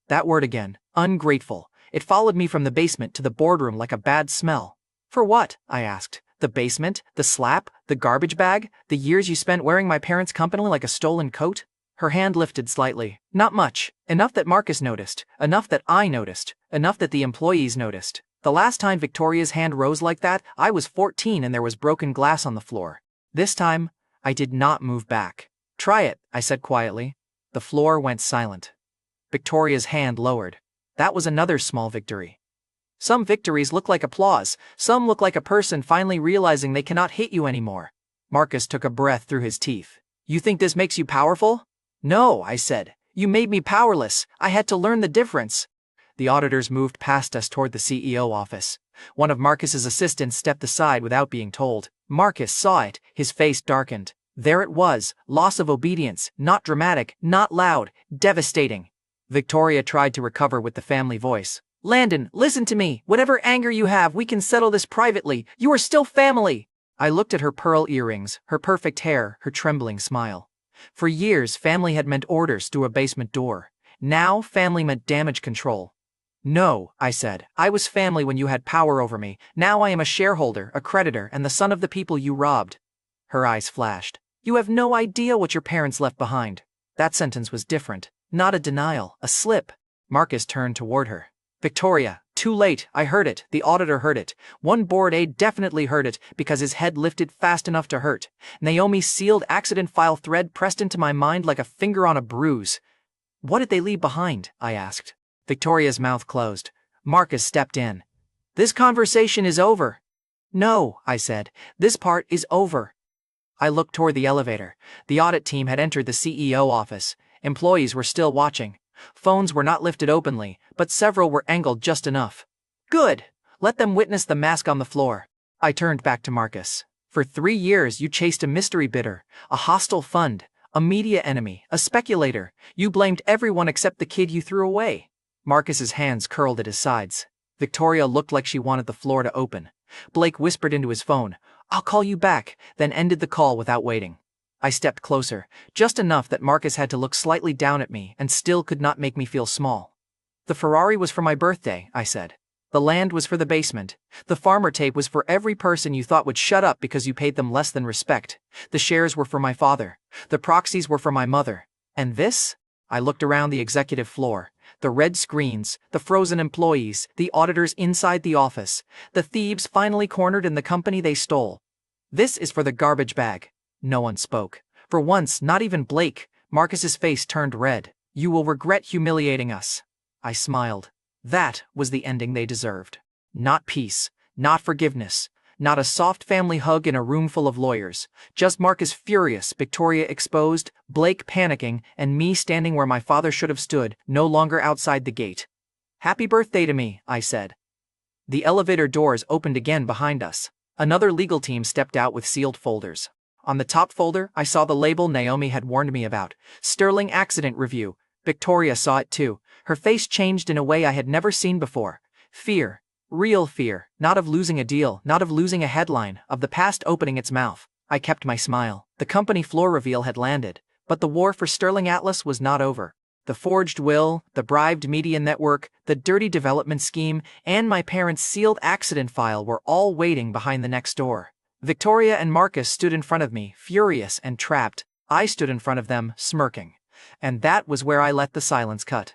That word again. Ungrateful. It followed me from the basement to the boardroom like a bad smell. For what? I asked. The basement? The slap? The garbage bag? The years you spent wearing my parents' company like a stolen coat? Her hand lifted slightly. Not much. Enough that Marcus noticed. Enough that I noticed. Enough that the employees noticed. The last time Victoria's hand rose like that, I was 14 and there was broken glass on the floor. This time, I did not move back. Try it, I said quietly. The floor went silent. Victoria's hand lowered. That was another small victory. Some victories look like applause. Some look like a person finally realizing they cannot hit you anymore. Marcus took a breath through his teeth. You think this makes you powerful? No, I said. You made me powerless. I had to learn the difference. The auditors moved past us toward the CEO office. One of Marcus's assistants stepped aside without being told. Marcus saw it. His face darkened. There it was. Loss of obedience. Not dramatic, not loud, devastating. Victoria tried to recover with the family voice. Landon, listen to me. Whatever anger you have, we can settle this privately. You are still family. I looked at her pearl earrings, her perfect hair, her trembling smile. For years, family had meant orders through a basement door. Now, family meant damage control. No, I said. I was family when you had power over me. Now I am a shareholder, a creditor, and the son of the people you robbed. Her eyes flashed. You have no idea what your parents left behind. That sentence was different. Not a denial, a slip. Marcus turned toward her. Victoria, too late. I heard it. The auditor heard it. One board aide definitely heard it because his head lifted fast enough to hurt. Naomi's sealed accident file thread pressed into my mind like a finger on a bruise. What did they leave behind? I asked. Victoria's mouth closed. Marcus stepped in. This conversation is over. No, I said. This part is over. I looked toward the elevator. The audit team had entered the CEO office. Employees were still watching. Phones were not lifted openly, but several were angled just enough. Good. Let them witness the mask on the floor. I turned back to Marcus. For 3 years you chased a mystery bidder, a hostile fund, a media enemy, a speculator. You blamed everyone except the kid you threw away. Marcus's hands curled at his sides. Victoria looked like she wanted the floor to open. Blake whispered into his phone, I'll call you back, then ended the call without waiting. I stepped closer, just enough that Marcus had to look slightly down at me and still could not make me feel small. The Ferrari was for my birthday, I said. The land was for the basement. The farmer tape was for every person you thought would shut up because you paid them less than respect. The shares were for my father. The proxies were for my mother. And this? I looked around the executive floor. The red screens, the frozen employees, the auditors inside the office, the thieves finally cornered in the company they stole. This is for the garbage bag. No one spoke. For once, not even Blake. Marcus's face turned red. You will regret humiliating us. I smiled. That was the ending they deserved. Not peace, not forgiveness, not a soft family hug in a room full of lawyers. Just Marcus furious, Victoria exposed, Blake panicking, and me standing where my father should have stood, no longer outside the gate. Happy birthday to me, I said. The elevator doors opened again behind us. Another legal team stepped out with sealed folders. On the top folder, I saw the label Naomi had warned me about. Sterling Accident Review. Victoria saw it too. Her face changed in a way I had never seen before. Fear. Real fear. Not of losing a deal, not of losing a headline, of the past opening its mouth. I kept my smile. The company floor reveal had landed, but the war for Sterling Atlas was not over. The forged will, the bribed media network, the dirty development scheme, and my parents' sealed accident file were all waiting behind the next door. Victoria and Marcus stood in front of me, furious and trapped. I stood in front of them, smirking. And that was where I let the silence cut.